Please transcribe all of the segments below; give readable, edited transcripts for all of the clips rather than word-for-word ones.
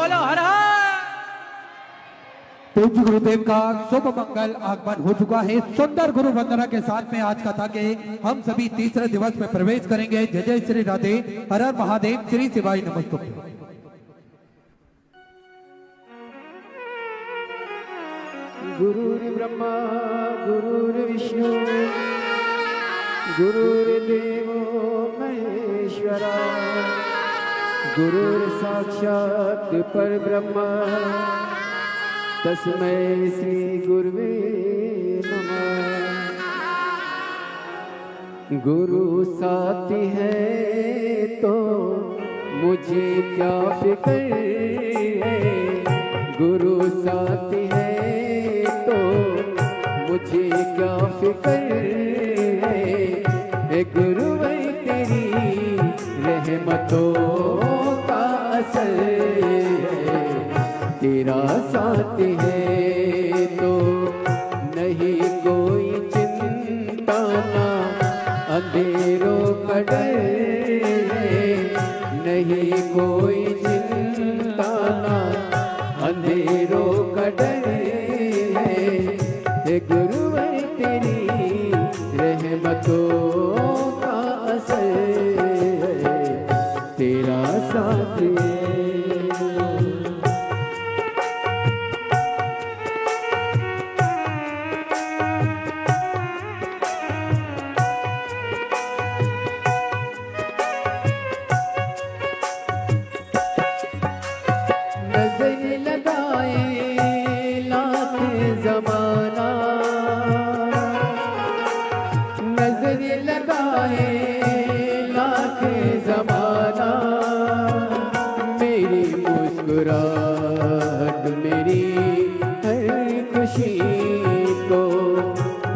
बोलो हर हर। पूज्य गुरुदेव का शुभ मंगल आगमन हो चुका है। सुंदर गुरु वंदना के साथ में आज कथा के हम सभी तीसरे दिवस में प्रवेश करेंगे। जय जय श्री राधे, हर हर महादेव, श्री शिवाय नमस्तुभ्यं। गुरुर्ब्रह्मा गुरुर्विष्णु गुरुर्देवो महेश्वरा गुरुर्साक्षात् परब्रह्म तस्मै श्री गुरुवे नमः। गुरु साथी है तो मुझे क्या फिक्र है, गुरु साथी है तो मुझे क्या फिक्र है, ए गुरु भाई तेरी रहमतों का असर है, तेरा साथ है तो नहीं कोई चिंता ना अंधेरों का डर है, नहीं कोई चिंता ना अंधेरों का डर है, गुरु भाई तेरी रहमतों का असर है, तेरा साथ है। नजर लगाए लाख जमाना, नजर लगाए लाख जमाना, मेरी मुस्कुराहट मेरी हर खुशी को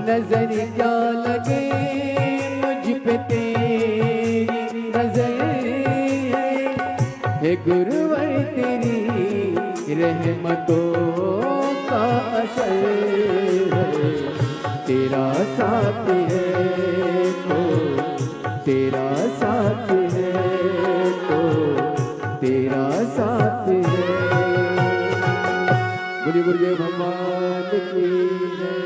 नजर क्या लगे मुझ पे तेरी नजर है, गुरुवर तेरी रहमतों का असर है, तेरा साथ है तो तेरा साथ है तो तेरा साथ है। बोलिए गुरुदेव भगवान की जय।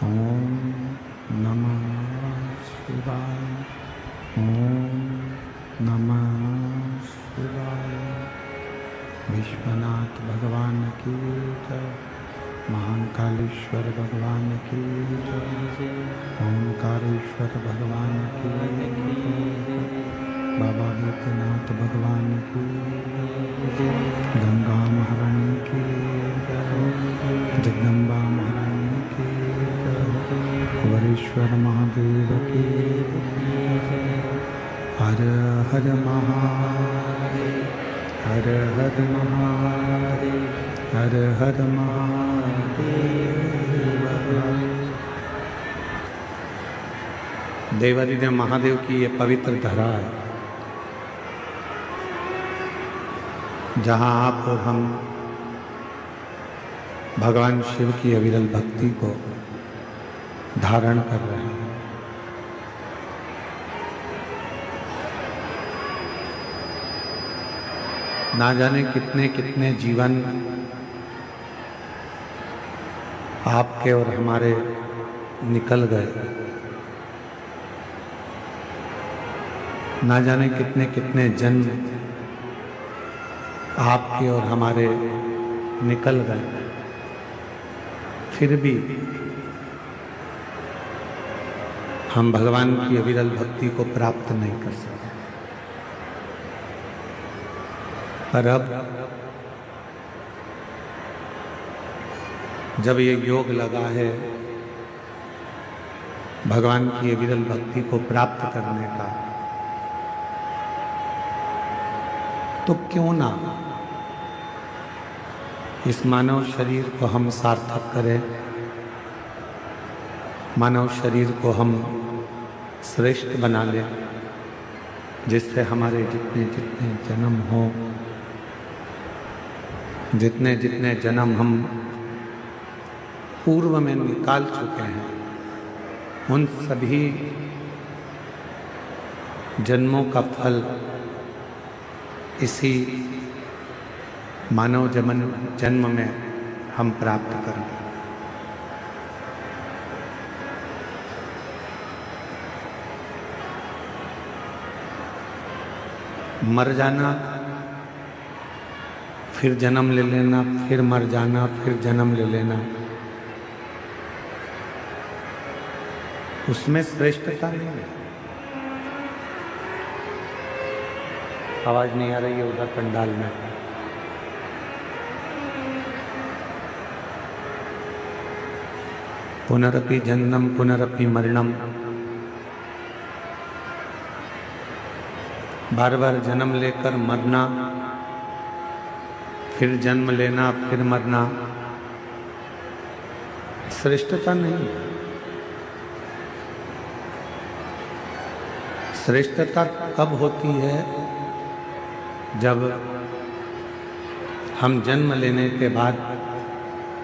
ओम नमः शिवाय। कालेश्वर भगवान की जय। ओंकारेश्वर भगवान की जय। बाबा भूतनाथ भगवान की जय। गंगा महारानी की जय। जगदम्बा महारानी की जय। वरेश्वर महादेव की जय। हर हर महादेव, हर हर महादेव, हर हर महादेव। देवादिदेव महादेव की ये पवित्र धरा है, जहाँ आप और हम भगवान शिव की अविरल भक्ति को धारण कर रहे हैं। ना जाने कितने कितने जीवन आपके और हमारे निकल गए, ना जाने कितने कितने जन्म आपके और हमारे निकल गए, फिर भी हम भगवान की अविरल भक्ति को प्राप्त नहीं कर सकते। पर अब जब ये योग लगा है भगवान की अविरल भक्ति को प्राप्त करने का, तो क्यों ना इस मानव शरीर को हम सार्थक करें, मानव शरीर को हम श्रेष्ठ बना लें, जिससे हमारे जितने जितने जन्म हो, जितने जितने जन्म हम पूर्व में निकाल चुके हैं, उन सभी जन्मों का फल इसी मानव जन्म में हम प्राप्त करें। मर जाना, फिर जन्म ले लेना, फिर मर जाना, फिर जन्म ले लेना, उसमें श्रेष्ठता नहीं है। आवाज नहीं आ रही है उधर पंडाल में। पुनरपि जन्मम पुनरपि मरणम, बार बार जन्म लेकर मरना, फिर जन्म लेना, फिर मरना, श्रेष्ठता नहीं है। श्रेष्ठता कब होती है? जब हम जन्म लेने के बाद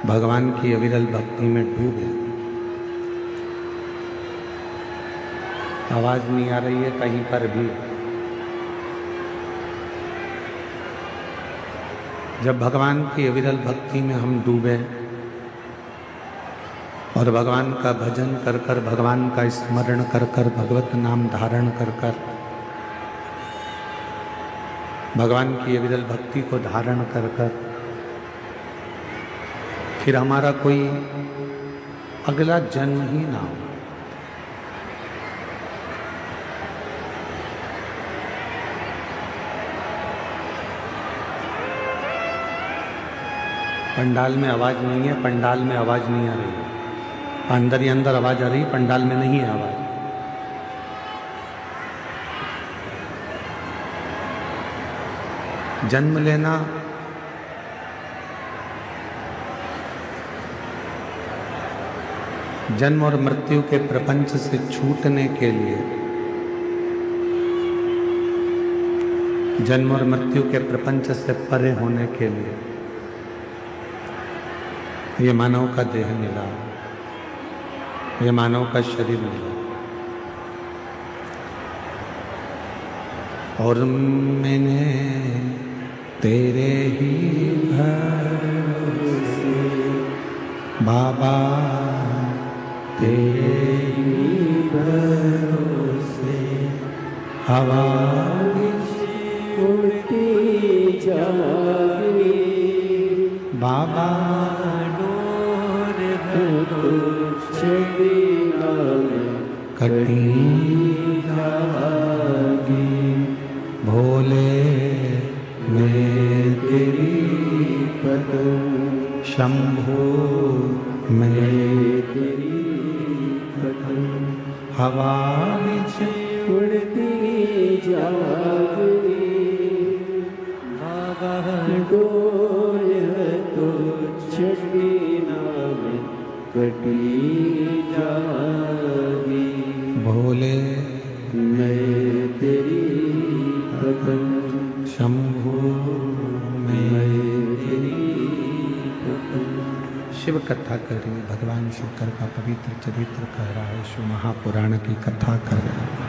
भगवान की अविरल भक्ति में डूबे। आवाज नहीं आ रही है कहीं पर भी। जब भगवान की अविरल भक्ति में हम डूबे और भगवान का भजन कर कर, भगवान का स्मरण कर कर, भगवत नाम धारण कर कर, भगवान की अविरल भक्ति को धारण कर कर, फिर हमारा कोई अगला जन्म ही ना हो। पंडाल में आवाज नहीं है, पंडाल में आवाज नहीं आ रही है। अंदर ही अंदर आवाज आ रही है, पंडाल में नहीं है आवाज। जन्म लेना जन्म और मृत्यु के प्रपंच से छूटने के लिए, जन्म और मृत्यु के प्रपंच से परे होने के लिए ये मानव का देह मिला, ये मानव का शरीर मिला। और मैंने तेरे ही भरोसे बाबा, तेरे ही भरोसे हवा उड़ती जाए बाबा, डोर कुछ बिना मैं कटी जागी। भोले मैं तेरी पतंग शंभो मैं तेरी पतंग हवा बिछ उड़ती जागी। डोल तुझ बिना मैं कटी जागी। भोले मैं तेरी पतंग शंभो मैं तेरी पतंग। शिव कथा कर रही है, भगवान शंकर का पवित्र चरित्र कह रहा है, शिव महापुराण की कथा कर रहा है।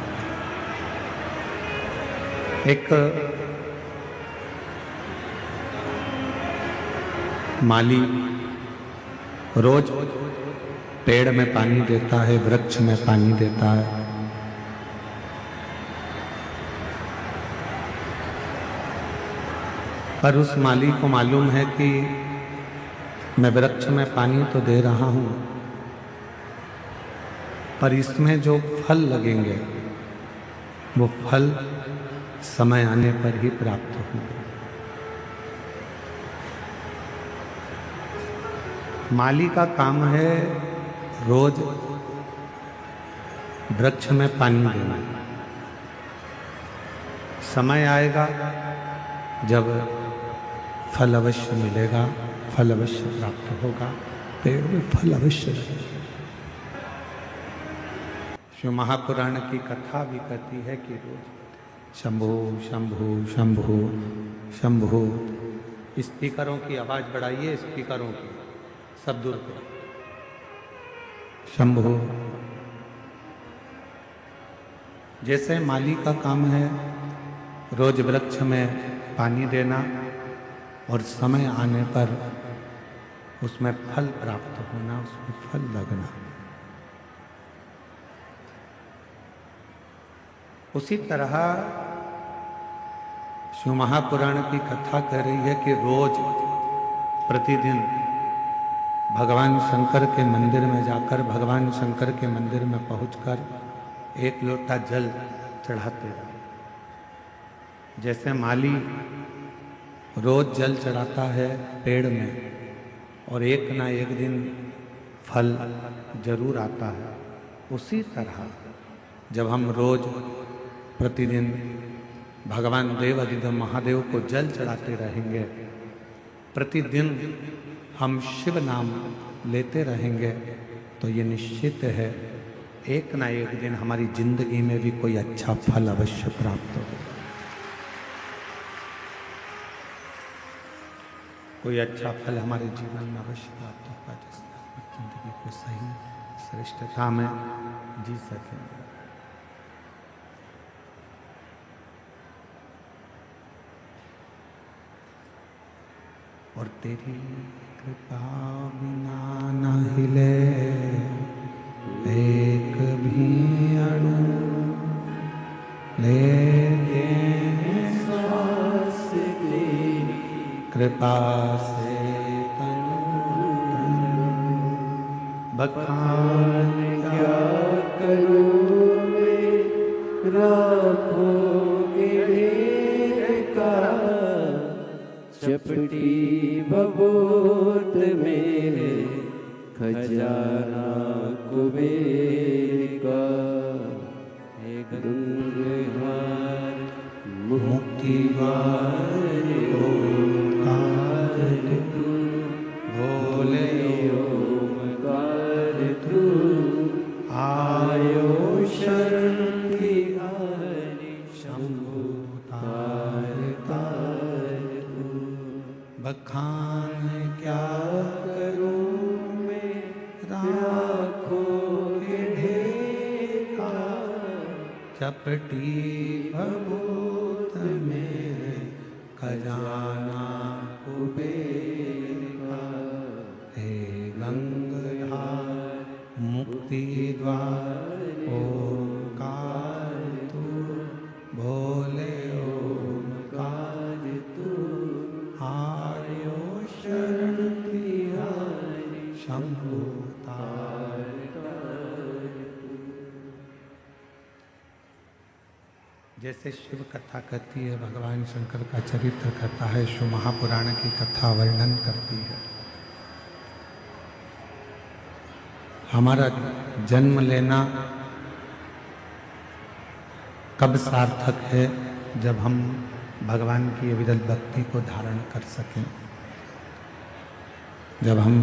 एक माली रोज पेड़ में पानी देता है, वृक्ष में पानी देता है। पर उस माली को मालूम है कि मैं वृक्ष में पानी तो दे रहा हूं, पर इसमें जो फल लगेंगे वो फल समय आने पर ही प्राप्त होंगे। माली का काम है रोज वृक्ष में पानी देना। समय आएगा जब फल अवश्य मिलेगा, फल अवश्य प्राप्त होगा, पेड़ में फल अवश्य लगेगा। शिव महापुराण की कथा भी कहती है कि रोज शंभो शंभो शंभो शंभो। स्पीकरों की आवाज बढ़ाइए, स्पीकरों की सब दूर करो। शंभो। जैसे माली का काम है रोज वृक्ष में पानी देना और समय आने पर उसमें फल प्राप्त होना, उसमें फल लगना। उसी तरह शिव महापुराण की कथा कह रही है कि रोज प्रतिदिन भगवान शंकर के मंदिर में जाकर, भगवान शंकर के मंदिर में पहुंचकर एक लोटा जल चढ़ाते रहे। जैसे माली रोज जल चढ़ाता है पेड़ में और एक ना एक दिन फल जरूर आता है, उसी तरह जब हम रोज प्रतिदिन भगवान देव अधिदेव महादेव को जल चढ़ाते रहेंगे, प्रतिदिन हम शिव नाम लेते रहेंगे, तो ये निश्चित है एक ना एक दिन हमारी जिंदगी में भी कोई अच्छा फल अवश्य प्राप्त होगा। कोई अच्छा फल हमारे जीवन में अवश्य प्राप्त होगा, जिससे हम जिंदगी को सही श्रेष्ठता में जी सकेंगे। और तेरी कृपा बिना न हिले एक भी अणु, लेके सांस तेरी कृपा से बखान क्या करूं मैं राखोगे ढेर का। चपटी बबूत मेरे खजाना कुबेर का। गंगहार मुक्तिवार ओंकार तू, भोले ओंकार तू। आयो शरण तिहारी शंभु तार तार तू। बखान क्या करूं मैं राखोगे ढेर का। चपटी भभूत मेरे खजाना कुबेर का। हे गंगधार मुक्ति द्वार ओंकार तू, भोले ओंकार तू। आयो शरण तिहारी शंभु जैसे शिव कथा कहती है, भगवान शंकर का चरित्र कहता है, शिव महापुराण की कथा वर्णन करती है। हमारा जन्म लेना कब सार्थक है? जब हम भगवान की अविरल भक्ति को धारण कर सकें, जब हम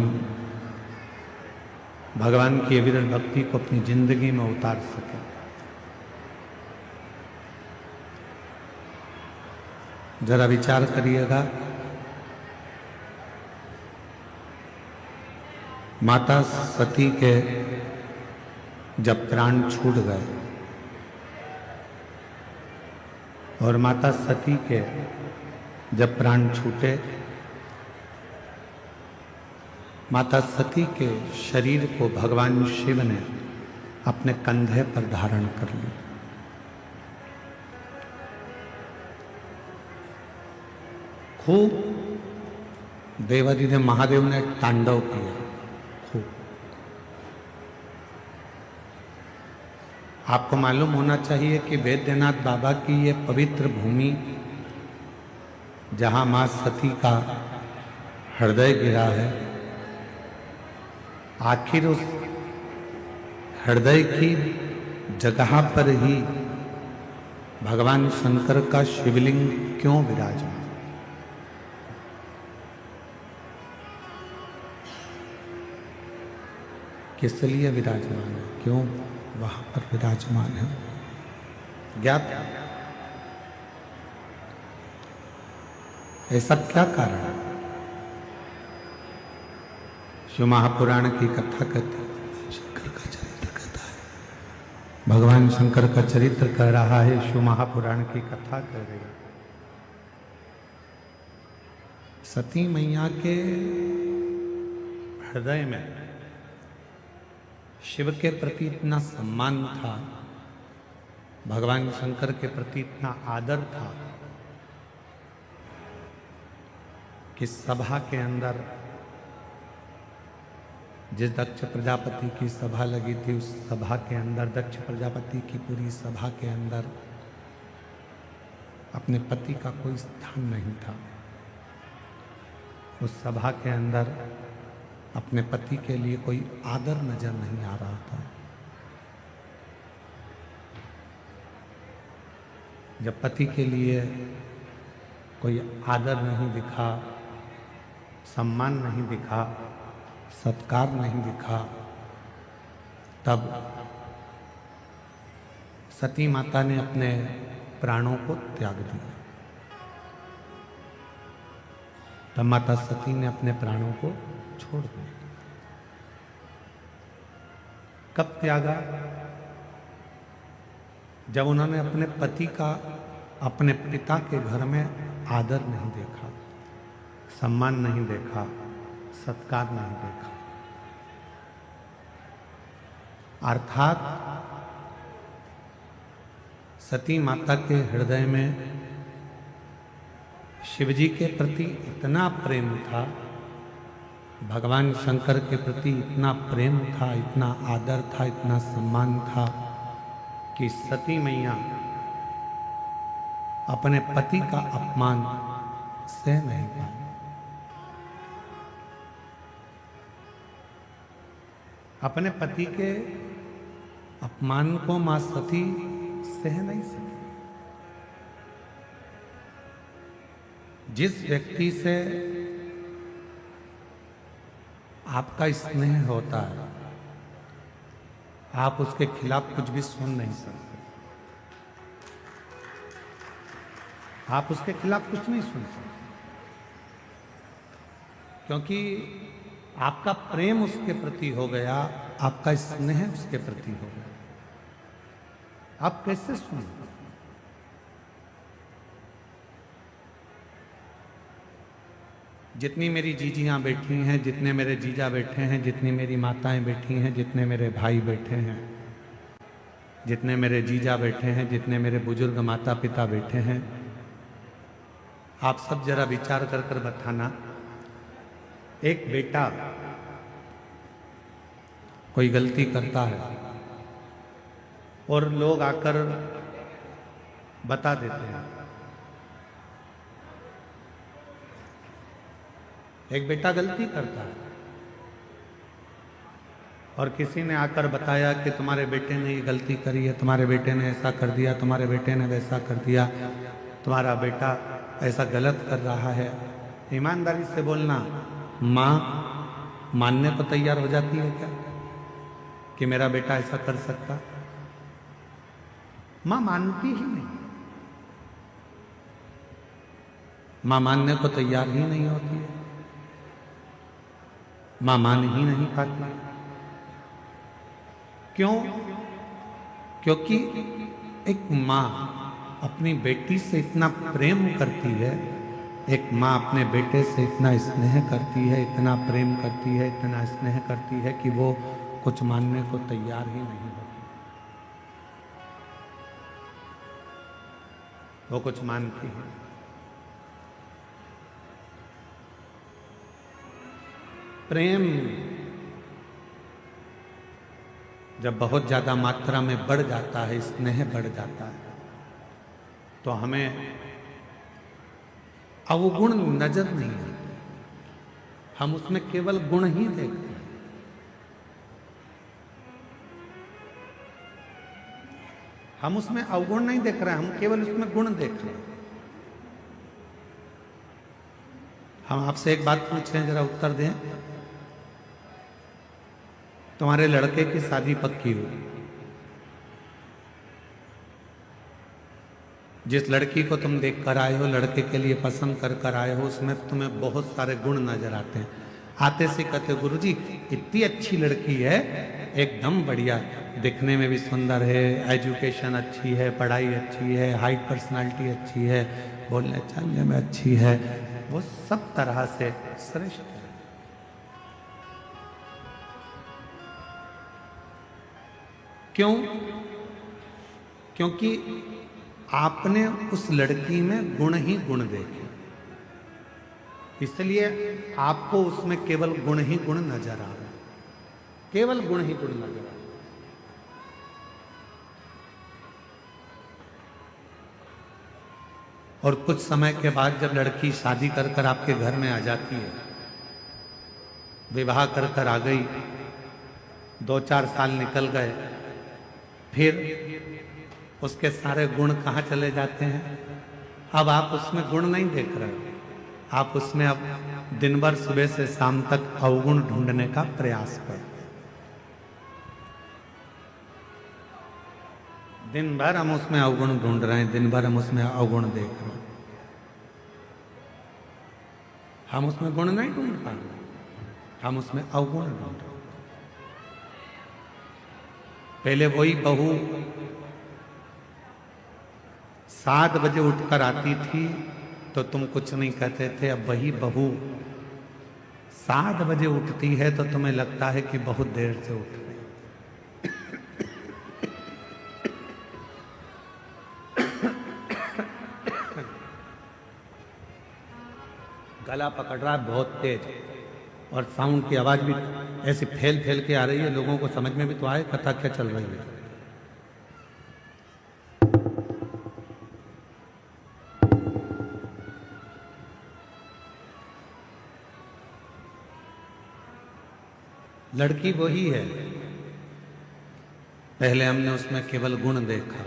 भगवान की अविरल भक्ति को अपनी जिंदगी में उतार सकें। जरा विचार करिएगा, माता सती के जब प्राण छूट गए और माता सती के जब प्राण छूटे, माता सती के शरीर को भगवान शिव ने अपने कंधे पर धारण कर लिया। खूब देवादिदेव महादेव ने तांडव किया, खूब। आपको मालूम होना चाहिए कि वैद्यनाथ बाबा की ये पवित्र भूमि, जहां मां सती का हृदय गिरा है, आखिर उस हृदय की जगह पर ही भगवान शंकर का शिवलिंग क्यों विराजमान? किस लिए विराजमान है? क्यों वहां पर विराजमान है? ज्ञात? ऐसा क्या कारण है? शिव महापुराण की कथा कहती है, शंकर का चरित्र कहता है, भगवान शंकर का चरित्र कह रहा है, शिव महापुराण की कथा कह रही है। सती मैया के हृदय में शिव के प्रति इतना सम्मान था, भगवान शंकर के प्रति इतना आदर था कि सभा के अंदर, जिस दक्ष प्रजापति की सभा लगी थी, उस सभा के अंदर, दक्ष प्रजापति की पूरी सभा के अंदर अपने पति का कोई स्थान नहीं था। उस सभा के अंदर अपने पति के लिए कोई आदर नजर नहीं आ रहा था। जब पति के लिए कोई आदर नहीं दिखा, सम्मान नहीं दिखा, सत्कार नहीं दिखा, तब सती माता ने अपने प्राणों को त्याग दिया। तब माता सती ने अपने प्राणों को छोड़ दिया। कब त्यागा? जब उन्होंने अपने पति का अपने पिता के घर में आदर नहीं देखा, सम्मान नहीं देखा, सत्कार नहीं देखा। अर्थात सती माता के हृदय में शिवजी के प्रति इतना प्रेम था, भगवान शंकर के प्रति इतना प्रेम था, इतना आदर था, इतना सम्मान था कि सती मैया अपने पति का अपमान सह नहीं पाई। अपने पति के अपमान को मां सती सह नहीं सकी। जिस व्यक्ति से आपका स्नेह होता है, आप उसके खिलाफ कुछ भी सुन नहीं सकते, आप उसके खिलाफ कुछ नहीं सुन सकते, क्योंकि आपका प्रेम उसके प्रति हो गया, आपका स्नेह उसके प्रति हो गया। आप कैसे सुन? जितनी मेरी जीजियां बैठी हैं, जितने मेरे जीजा बैठे हैं, जितनी मेरी माताएं बैठी हैं, जितने मेरे भाई बैठे हैं, जितने मेरे जीजा बैठे हैं, जितने मेरे बुजुर्ग माता पिता बैठे हैं, आप सब जरा विचार कर कर बताना, एक बेटा कोई गलती करता है और लोग आकर बता देते हैं। एक बेटा गलती करता है और किसी ने आकर बताया कि तुम्हारे बेटे ने ये गलती करी है, तुम्हारे बेटे ने ऐसा कर दिया, तुम्हारे बेटे ने वैसा कर दिया, तुम्हारा बेटा ऐसा गलत कर रहा है। ईमानदारी से बोलना, माँ मानने को तैयार हो जाती है क्या कि मेरा बेटा ऐसा कर सकता? माँ मानती ही नहीं, माँ मानने को तैयार ही नहीं होती है, माँ मान ही नहीं पाती। क्यों? क्योंकि एक माँ अपनी बेटी से इतना प्रेम करती है, एक माँ अपने बेटे से इतना स्नेह करती है, इतना प्रेम करती है, इतना स्नेह करती है कि वो कुछ मानने को तैयार ही नहीं होती। वो कुछ मानती है। प्रेम जब बहुत ज्यादा मात्रा में बढ़ जाता है, स्नेह बढ़ जाता है, तो हमें अवगुण नजर नहीं आते, हम उसमें केवल गुण ही देखते हैं। हम उसमें अवगुण नहीं देख रहे हैं, हम केवल उसमें गुण देख रहे हैं। हम आपसे एक बात पूछें, जरा उत्तर दें। तुम्हारे लड़के की शादी पक्की हुई, जिस लड़की को तुम देख कर आए हो, लड़के के लिए पसंद कर कर आए हो, उसमें तुम्हें बहुत सारे गुण नजर आते हैं। आते से कहते हो, गुरुजी इतनी अच्छी लड़की है, एकदम बढ़िया, दिखने में भी सुंदर है, एजुकेशन अच्छी है, पढ़ाई अच्छी है, हाइट पर्सनालिटी अच्छी है, बोलने चलने में अच्छी है, वो सब तरह से श्रेष्ठ है। क्यों? क्योंकि आपने उस लड़की में गुण ही गुण देखे, इसलिए आपको उसमें केवल गुण ही गुण नजर आ रहा है, केवल गुण ही गुण नजर आ रहा है। और कुछ समय के बाद जब लड़की शादी कर कर आपके घर में आ जाती है, विवाह कर कर आ गई, 2-4 साल निकल गए, फिर उसके सारे गुण कहाँ चले जाते हैं? अब आप उसमें गुण नहीं देख रहे हो, आप उसमें अब दिन भर सुबह से शाम तक अवगुण ढूंढने का प्रयास कर। दिन भर हम उसमें अवगुण ढूंढ रहे हैं, दिन भर हम उसमें अवगुण देख रहे हैं, हम उसमें गुण नहीं ढूंढ पा रहे, हम उसमें अवगुण ढूंढ रहे। पहले वही बहू 7 बजे उठकर आती थी तो तुम कुछ नहीं कहते थे, अब वही बहू 7 बजे उठती है तो तुम्हें लगता है कि बहुत देर से उठ रही। गला पकड़ रहा है बहुत तेज, और साउंड की आवाज भी ऐसी फैल फैल के आ रही है, लोगों को समझ में भी तो आए कथा क्या चल रही है। लड़की वही है, पहले हमने उसमें केवल गुण देखा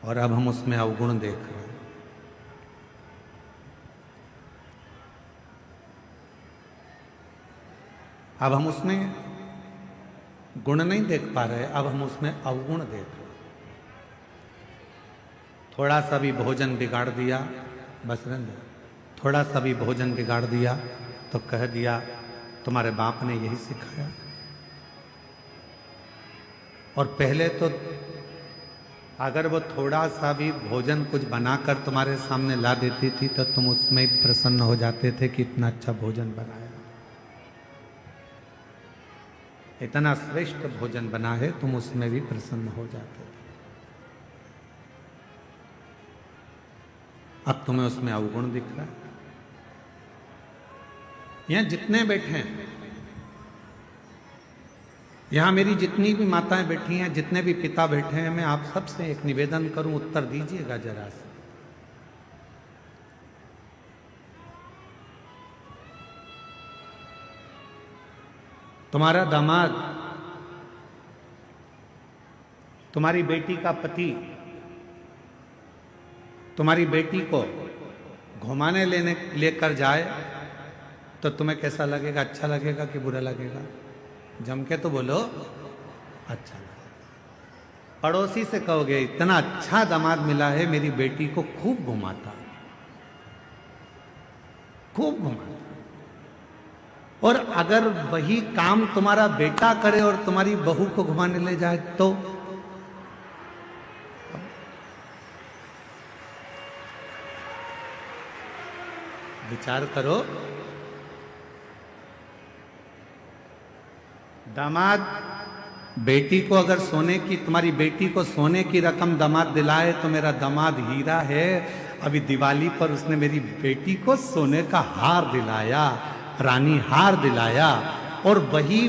और अब हम उसमें अवगुण देख रहे हैं। अब हम उसमें गुण नहीं देख पा रहे, अब हम उसमें अवगुण देख रहे। थोड़ा सा भी भोजन बिगाड़ दिया, बस रहने, थोड़ा सा भी भोजन बिगाड़ दिया तो कह दिया तुम्हारे बाप ने यही सिखाया। और पहले तो अगर वो थोड़ा सा भी भोजन कुछ बनाकर तुम्हारे सामने ला देती थी तो तुम उसमें प्रसन्न हो जाते थे कि इतना अच्छा भोजन बनाया, इतना श्रेष्ठ भोजन बना है, तुम उसमें भी प्रसन्न हो जाते थे। अब तुम्हें उसमें अवगुण दिख रहा है। यहां जितने बैठे हैं यहां मेरी जितनी भी माताएं बैठी हैं, जितने भी पिता बैठे हैं, मैं आप सबसे एक निवेदन करूं, उत्तर दीजिएगा जरा से। तुम्हारा दामाद, तुम्हारी बेटी का पति तुम्हारी बेटी को घुमाने लेकर जाए तो तुम्हें कैसा लगेगा? अच्छा लगेगा कि बुरा लगेगा? जम के तो बोलो, अच्छा लगेगा। पड़ोसी से कहोगे इतना अच्छा दामाद मिला है, मेरी बेटी को खूब घुमाता, खूब घुमाता। और अगर वही काम तुम्हारा बेटा करे और तुम्हारी बहू को घुमाने ले जाए तो विचार करो। दामाद बेटी को अगर सोने की, तुम्हारी बेटी को सोने की रकम दामाद दिलाए तो मेरा दामाद हीरा है। अभी दिवाली पर उसने मेरी बेटी को सोने का हार दिलाया, रानी हार दिलाया। और वही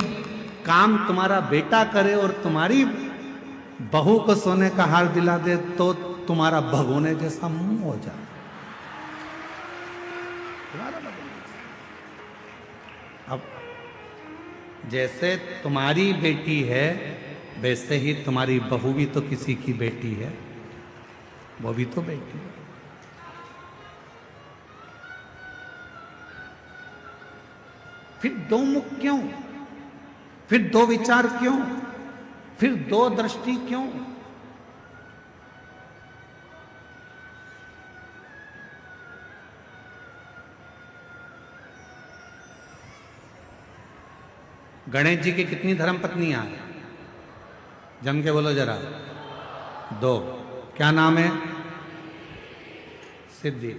काम तुम्हारा बेटा करे और तुम्हारी बहू को सोने का हार दिला दे तो तुम्हारा भगोने जैसा मुंह हो जाए। अब जैसे तुम्हारी बेटी है वैसे ही तुम्हारी बहू भी तो किसी की बेटी है, वो भी तो बेटी है। फिर दो मुख क्यों? फिर दो विचार क्यों? फिर दो दृष्टि क्यों? गणेश जी की कितनी धर्म पत्नियां हैं? जम के बोलो जरा। दो। क्या नाम है? सिद्धि।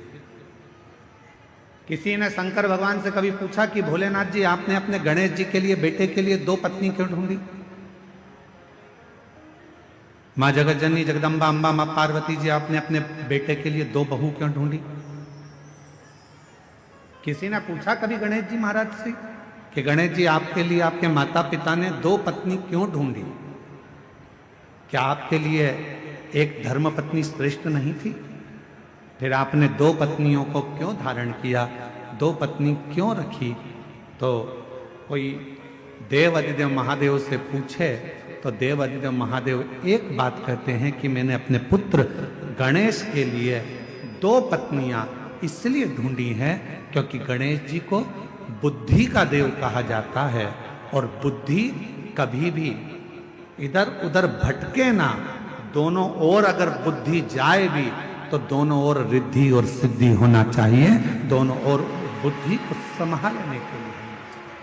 किसी ने शंकर भगवान से कभी पूछा कि भोलेनाथ जी, आपने अपने गणेश जी के लिए, बेटे के लिए दो पत्नी क्यों ढूंढी? मां जगत जननी जगदम्बा अंबा मां पार्वती जी, आपने अपने बेटे के लिए दो बहू क्यों ढूंढी? किसी ने पूछा कभी गणेश जी महाराज से कि गणेश जी, आपके लिए आपके माता पिता ने दो पत्नी क्यों ढूंढी? क्या आपके लिए एक धर्म पत्नी श्रेष्ठ नहीं थी? फिर आपने दो पत्नियों को क्यों धारण किया, दो पत्नी क्यों रखी? तो कोई देव अधिदेव महादेव से पूछे तो देव अधिदेव महादेव एक बात कहते हैं कि मैंने अपने पुत्र गणेश के लिए दो पत्नियां इसलिए ढूंढी हैं क्योंकि गणेश जी को बुद्धि का देव कहा जाता है और बुद्धि कभी भी इधर उधर भटके ना। दोनों ओर अगर बुद्धि जाए भी तो दोनों ओर रिद्धि और सिद्धि होना चाहिए, दोनों ओर बुद्धि को संभालने के लिए होना चाहिए।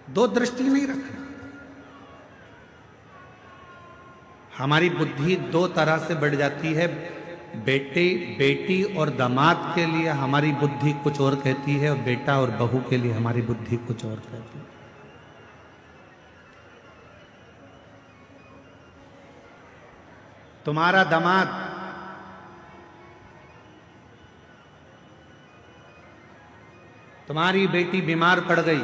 दो दृष्टि नहीं रखना। हमारी बुद्धि दो तरह से बढ़ जाती है। बेटी और दामाद के लिए हमारी बुद्धि कुछ और कहती है और बेटा और बहू के लिए हमारी बुद्धि कुछ और कहती है। तुम्हारा दामाद तुम्हारी बेटी बीमार पड़ गई,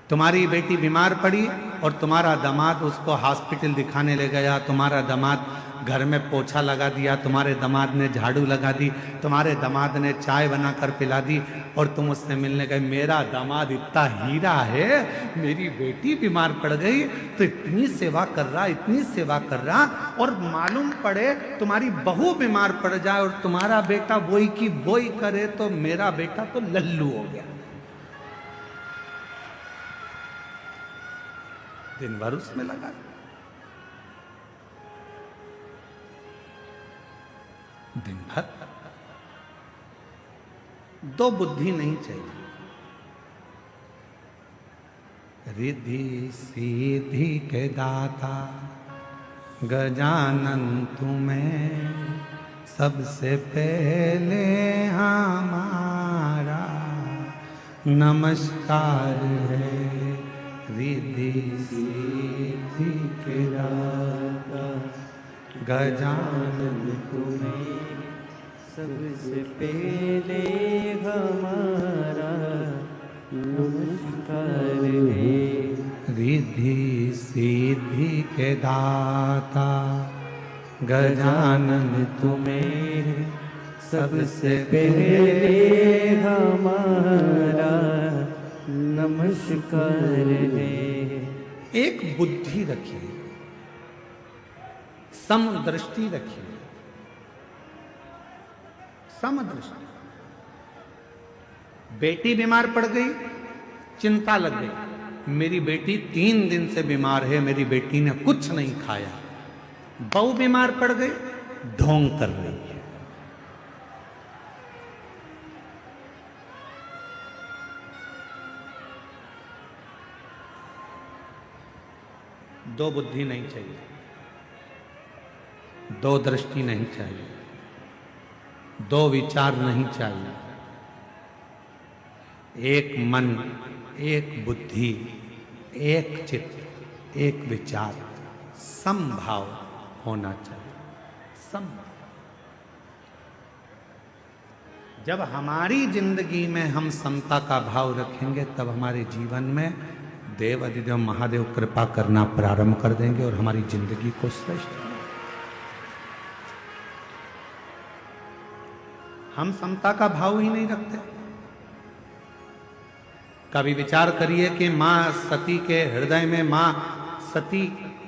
तुम्हारी बेटी बीमार पड़ी और तुम्हारा दामाद उसको हॉस्पिटल दिखाने ले गया। तुम्हारा दामाद घर में पोछा लगा दिया, तुम्हारे दामाद ने झाड़ू लगा दी, तुम्हारे दामाद ने चाय बनाकर पिला दी और तुम उससे मिलने गए। मेरा दामाद इतना हीरा है, मेरी बेटी बीमार पड़ गई तो इतनी सेवा कर रहा, इतनी सेवा कर रहा, और मालूम पड़े तुम्हारी बहू बीमार पड़ जाए और तुम्हारा बेटा वही की वही करे तो मेरा बेटा तो लल्लू हो गया। दिन भर उसमें लगा। दिन भर। दो बुद्धि नहीं चाहिए। रिद्धि सीधी के दाता गजानन तुम्हें सबसे पहले हमारा नमस्कार है रिद्धि सिद्धि के दाता गजानन तुम्हें सबसे पहले हमारा नमस्कार है। रिद्धि सिद्धि के दाता गजानन तुम्हें सबसे पहले हमारा नमस्कार है। एक बुद्धि रखिए, समदृष्टि रखिए, समदृष्टि। बेटी बीमार पड़ गई, चिंता लग गई, मेरी बेटी 3 दिन से बीमार है, मेरी बेटी ने कुछ नहीं खाया। बहू बीमार पड़ गई, ढोंग कर रही है। दो बुद्धि नहीं चाहिए, दो दृष्टि नहीं चाहिए, दो विचार नहीं चाहिए। एक मन, एक बुद्धि, एक चित्त, एक विचार, समभाव होना चाहिए। समभाव। जब हमारी जिंदगी में हम समता का भाव रखेंगे, तब हमारे जीवन में देव अधिदेव महादेव कृपा करना प्रारंभ कर देंगे और हमारी जिंदगी को श्रेष्ठ। हम समता का भाव ही नहीं रखते। कभी विचार करिए कि मां सती के हृदय में, मां सती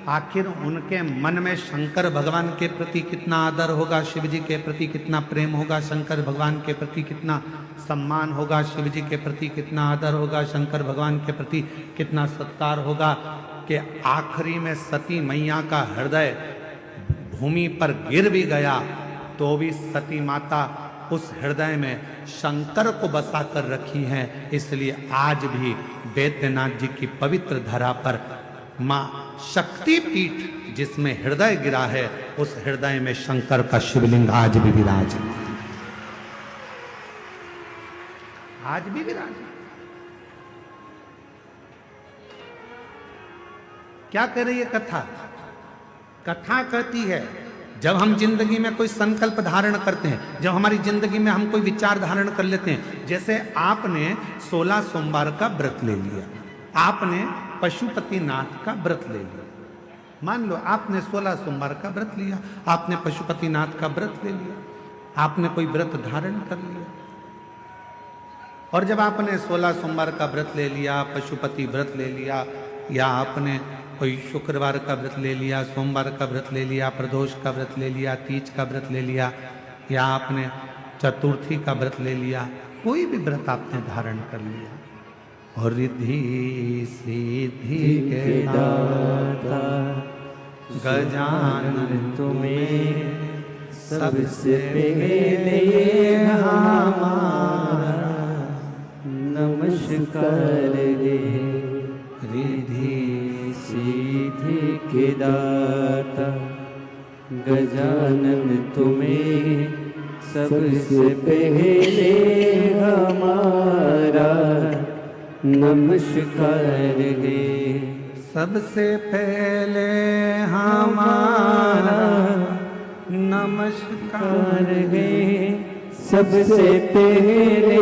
आखिर उनके मन में शंकर भगवान के प्रति कितना आदर होगा, शिव जी के प्रति कितना प्रेम होगा, शंकर भगवान के प्रति कितना सम्मान होगा, शिव जी के प्रति कितना आदर होगा, शंकर भगवान के प्रति कितना सत्कार होगा, कि आखिरी में सती मैया का हृदय भूमि पर गिर भी गया तो भी सती माता उस हृदय में शंकर को बसा कर रखी हैं। इसलिए आज भी वैद्यनाथ जी की पवित्र धरा पर मां शक्ति पीठ जिसमें हृदय गिरा है, उस हृदय में शंकर का शिवलिंग आज भी विराजमान, आज भी विराजमान। क्या कह रही है कथा? कथा कहती है जब हम जिंदगी में कोई संकल्प धारण करते हैं, जब हमारी जिंदगी में हम कोई विचार धारण कर लेते हैं, जैसे आपने 16 सोमवार का व्रत ले लिया, आपने पशुपतिनाथ का व्रत ले लिया। मान लो आपने 16 सोमवार का व्रत लिया, आपने पशुपतिनाथ का व्रत ले लिया, आपने कोई व्रत धारण कर लिया। और जब आपने 16 सोमवार का व्रत ले लिया, पशुपति व्रत ले लिया, या आपने कोई शुक्रवार का व्रत ले लिया, सोमवार का व्रत ले लिया, प्रदोष का व्रत ले लिया, तीज का व्रत ले लिया, या आपने चतुर्थी का व्रत ले लिया, कोई भी व्रत आपने धारण कर लिया, और रिद्धि सिद्धि के दाता गजानन तुम्हें सबसे पहले हमारा नमस्कार है। रिद्धि सिद्धि के दाता गजानन तुम्हें सबसे पहले हमारा नमस्कार है। सबसे पहले हमारा नमस्कार है। सबसे पहले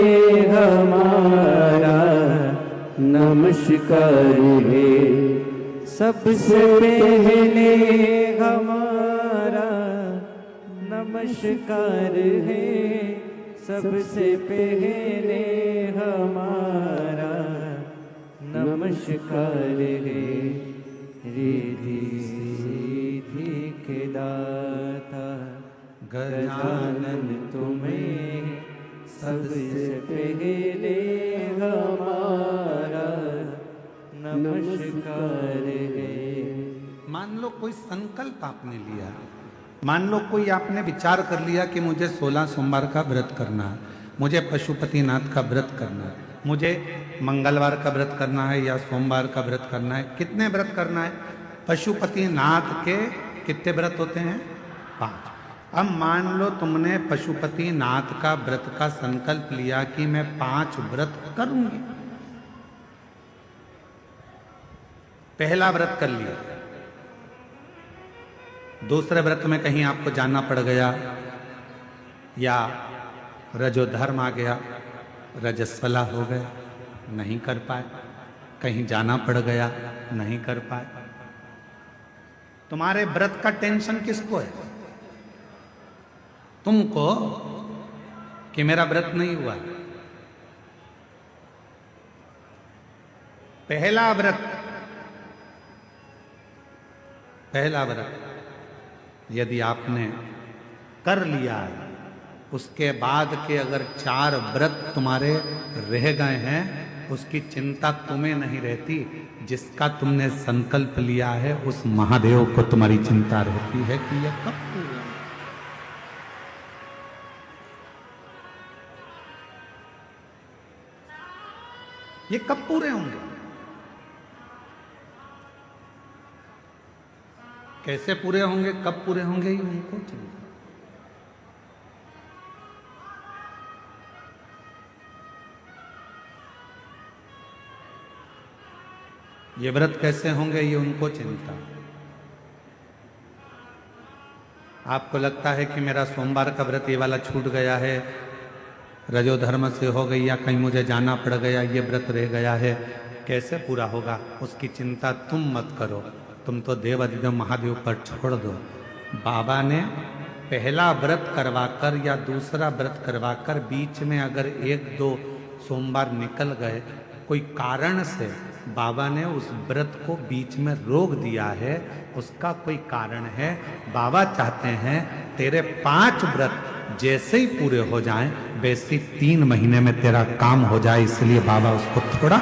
हमारा नमस्कार है। सबसे पहले हमारा नमस्कार है। सबसे पहले हमारा नमस्कार है। रिद्धि सिद्धि के दाता गजानन तुम्हें सबसे पहले हमारा नमस्कार है। मान लो कोई संकल्प आपने लिया, मान लो कोई आपने विचार कर लिया कि मुझे 16 सोमवार का व्रत करना है, मुझे पशुपतिनाथ का व्रत करना है, मुझे मंगलवार का व्रत करना है या सोमवार का व्रत करना है। कितने व्रत करना है? पशुपतिनाथ के कितने व्रत होते हैं? 5। अब मान लो तुमने पशुपतिनाथ का व्रत का संकल्प लिया कि मैं 5 व्रत करूंगी। पहला व्रत कर लिया, दूसरे व्रत में कहीं आपको जाना पड़ गया या रजोधर्म आ गया, रजस्वला हो गए, नहीं कर पाए, कहीं जाना पड़ गया, नहीं कर पाए। तुम्हारे व्रत का टेंशन किसको है? तुमको कि मेरा व्रत नहीं हुआ। पहला व्रत यदि आपने कर लिया है, उसके बाद के अगर 4 व्रत तुम्हारे रह गए हैं, उसकी चिंता तुम्हें नहीं रहती। जिसका तुमने संकल्प लिया है उस महादेव को तुम्हारी चिंता रहती है कि यह कब पूरा होगा। ये कब पूरे होंगे? कैसे पूरे होंगे, कब पूरे होंगे, ये उनको चिंता। ये व्रत कैसे होंगे, ये उनको चिंता। आपको लगता है कि मेरा सोमवार का व्रत ये वाला छूट गया है, रजोधर्म से हो गई, या कहीं मुझे जाना पड़ गया, ये व्रत रह गया है, कैसे पूरा होगा, उसकी चिंता तुम मत करो। तुम तो देव अधिदेव महादेव पर छोड़ दो। बाबा ने पहला व्रत करवाकर या दूसरा व्रत करवाकर बीच में अगर 1-2 सोमवार निकल गए, कोई कारण से बाबा ने उस व्रत को बीच में रोक दिया है, उसका कोई कारण है। बाबा चाहते हैं तेरे 5 व्रत जैसे ही पूरे हो जाएं, वैसे 3 महीने में तेरा काम हो जाए, इसलिए बाबा उसको थोड़ा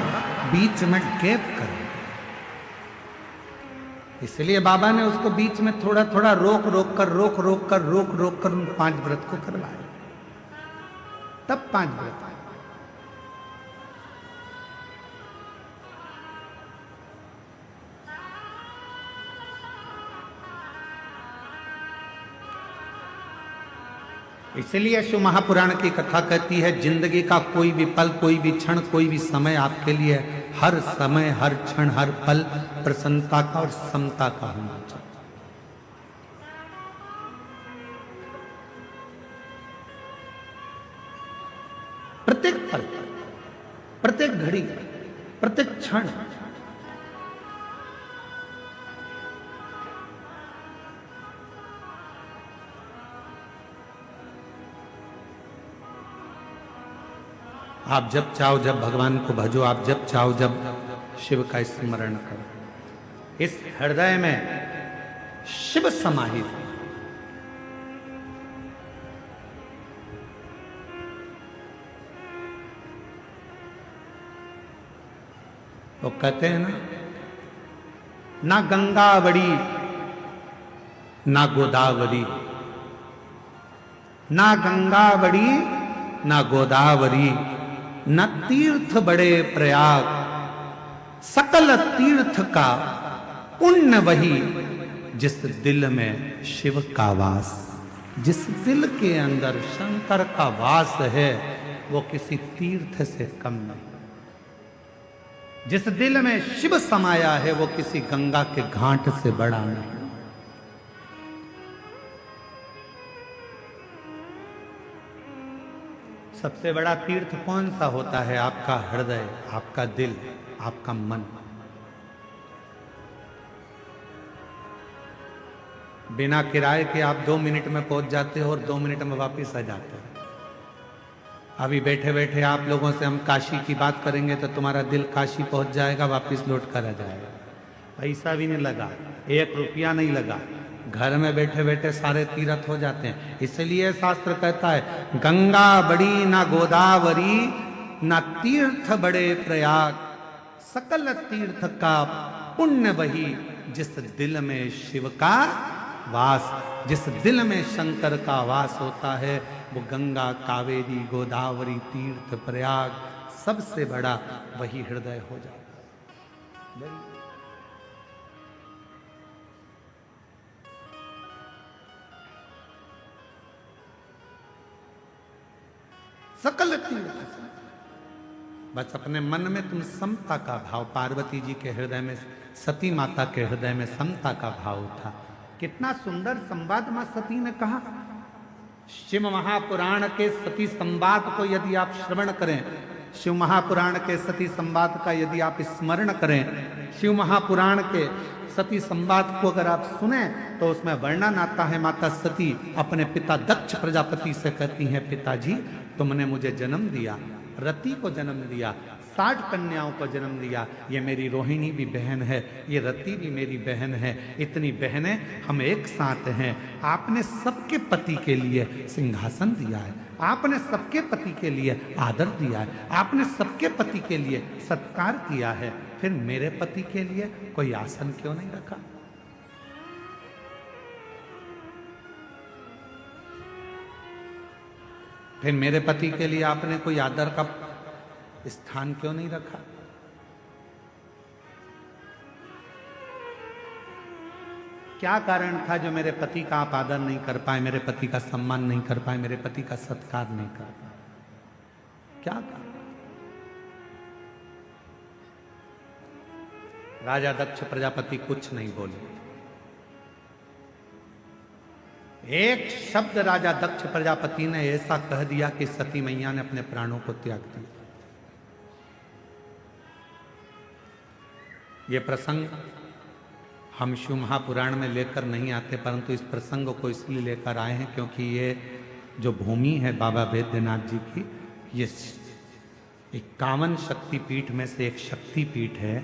बीच में गैप करे। इसलिए बाबा ने उसको बीच में थोड़ा थोड़ा रोक रोक कर उन 5 व्रत को करवाया, तब 5 व्रत आए। इसलिए शिव महापुराण की कथा कहती है, जिंदगी का कोई भी पल, कोई भी क्षण, कोई भी समय आपके लिए हर समय, हर क्षण, हर पल प्रसन्नता का और समता का होना चाहिए। प्रत्येक पल, प्रत्येक घड़ी, प्रत्येक क्षण आप जब चाहो जब भगवान को भजो, आप जब चाहो जब शिव का स्मरण करो। इस हृदय में शिव समाहित है। तो कहते हैं ना गंगा बड़ी ना गोदावरी, ना गंगा बड़ी ना गोदावरी, न तीर्थ बड़े प्रयाग, सकल तीर्थ का पुण्य वही, जिस दिल में शिव का वास। जिस दिल के अंदर शंकर का वास है, वो किसी तीर्थ से कम नहीं। जिस दिल में शिव समाया है, वो किसी गंगा के घाट से बड़ा नहीं। सबसे बड़ा तीर्थ कौन सा होता है? आपका हृदय, आपका दिल, आपका मन। बिना किराए के आप 2 मिनट में पहुंच जाते हो और 2 मिनट में वापस आ जाते हो। अभी बैठे बैठे आप लोगों से हम काशी की बात करेंगे तो तुम्हारा दिल काशी पहुंच जाएगा, वापस लौट कर आ जाएगा। पैसा भी नहीं लगा, 1 रुपया नहीं लगा, घर में बैठे बैठे सारे तीर्थ हो जाते हैं। इसलिए शास्त्र कहता है, गंगा बड़ी ना गोदावरी, ना तीर्थ बड़े प्रयाग, सकल तीर्थ का पुण्य वही, जिस दिल में शिव का वास। जिस दिल में शंकर का वास होता है, वो गंगा, कावेरी, गोदावरी, तीर्थ, प्रयाग, सबसे बड़ा वही हृदय हो जाता है। सकल तीर्थ। बस अपने मन में तुम समता का भाव, पार्वती जी के हृदय में, सती माता के हृदय में समता का भाव था। कितना सुंदर संवाद मां सती ने कहा। शिव महापुराण के सती संवाद को यदि आप श्रवण करें, शिव महापुराण के सती संवाद का यदि आप स्मरण करें, शिव महापुराण के सती संवाद को अगर आप सुने तो उसमें वर्णन आता है, माता सती अपने पिता दक्ष प्रजापति से कहती हैं, पिताजी तुमने मुझे जन्म दिया, रति को जन्म दिया, 60 कन्याओं को जन्म दिया, ये मेरी रोहिणी भी बहन है, ये रति भी मेरी बहन है, इतनी बहनें हम एक साथ हैं। आपने सबके पति के लिए सिंहासन दिया है, आपने सबके पति के लिए आदर दिया है, आपने सबके पति के लिए सत्कार किया है, फिर मेरे पति के लिए कोई आसन क्यों नहीं रखा? फिर मेरे पति के लिए आपने कोई आदर का स्थान क्यों नहीं रखा? क्या कारण था जो मेरे पति का आप आदर नहीं कर पाए, मेरे पति का सम्मान नहीं कर पाए, मेरे पति का सत्कार नहीं कर पाए? क्या कारण? राजा दक्ष प्रजापति कुछ नहीं बोले। एक शब्द राजा दक्ष प्रजापति ने ऐसा कह दिया कि सती मैया ने अपने प्राणों को त्याग दिया। ये प्रसंग हम शिव महापुराण में लेकर नहीं आते, परंतु इस प्रसंग को इसलिए लेकर आए हैं क्योंकि ये जो भूमि है बाबा वैद्यनाथ जी की, ये 51 शक्तिपीठ में से एक शक्तिपीठ है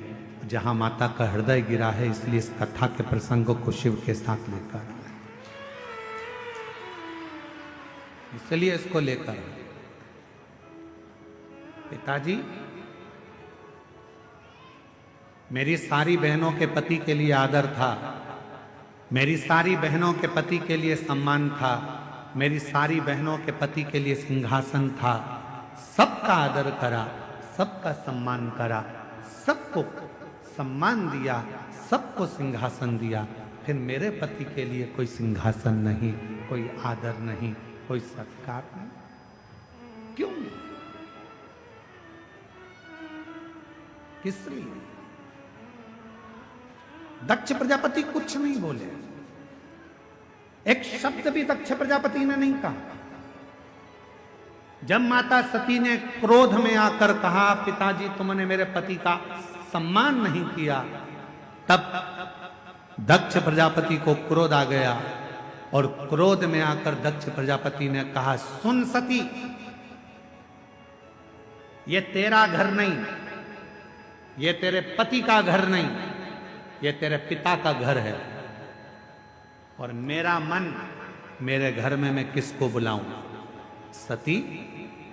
जहां माता का हृदय गिरा है, इसलिए इस कथा के प्रसंग को शिव के साथ लेकर आए, इसलिए इसको लेकर आए। पिताजी मेरी सारी बहनों के पति के लिए आदर था, मेरी सारी बहनों के पति के लिए सम्मान था, मेरी सारी बहनों के पति के लिए सिंहासन था, सबका आदर करा, सबका सम्मान करा, सबको सम्मान दिया, सबको सिंहासन दिया, फिर मेरे पति के लिए कोई सिंहासन नहीं, कोई आदर नहीं, कोई सत्कार नहीं, क्यों? किस लिए? दक्ष प्रजापति कुछ नहीं बोले, एक शब्द भी दक्ष प्रजापति ने नहीं कहा। जब माता सती ने क्रोध में आकर कहा, पिताजी तुमने मेरे पति का सम्मान नहीं किया, तब दक्ष प्रजापति को क्रोध आ गया और क्रोध में आकर दक्ष प्रजापति ने कहा, सुन सती, ये तेरा घर नहीं, ये तेरे पति का घर नहीं, ये तेरे पिता का घर है, और मेरा मन, मेरे घर में मैं किसको बुलाऊं? सती,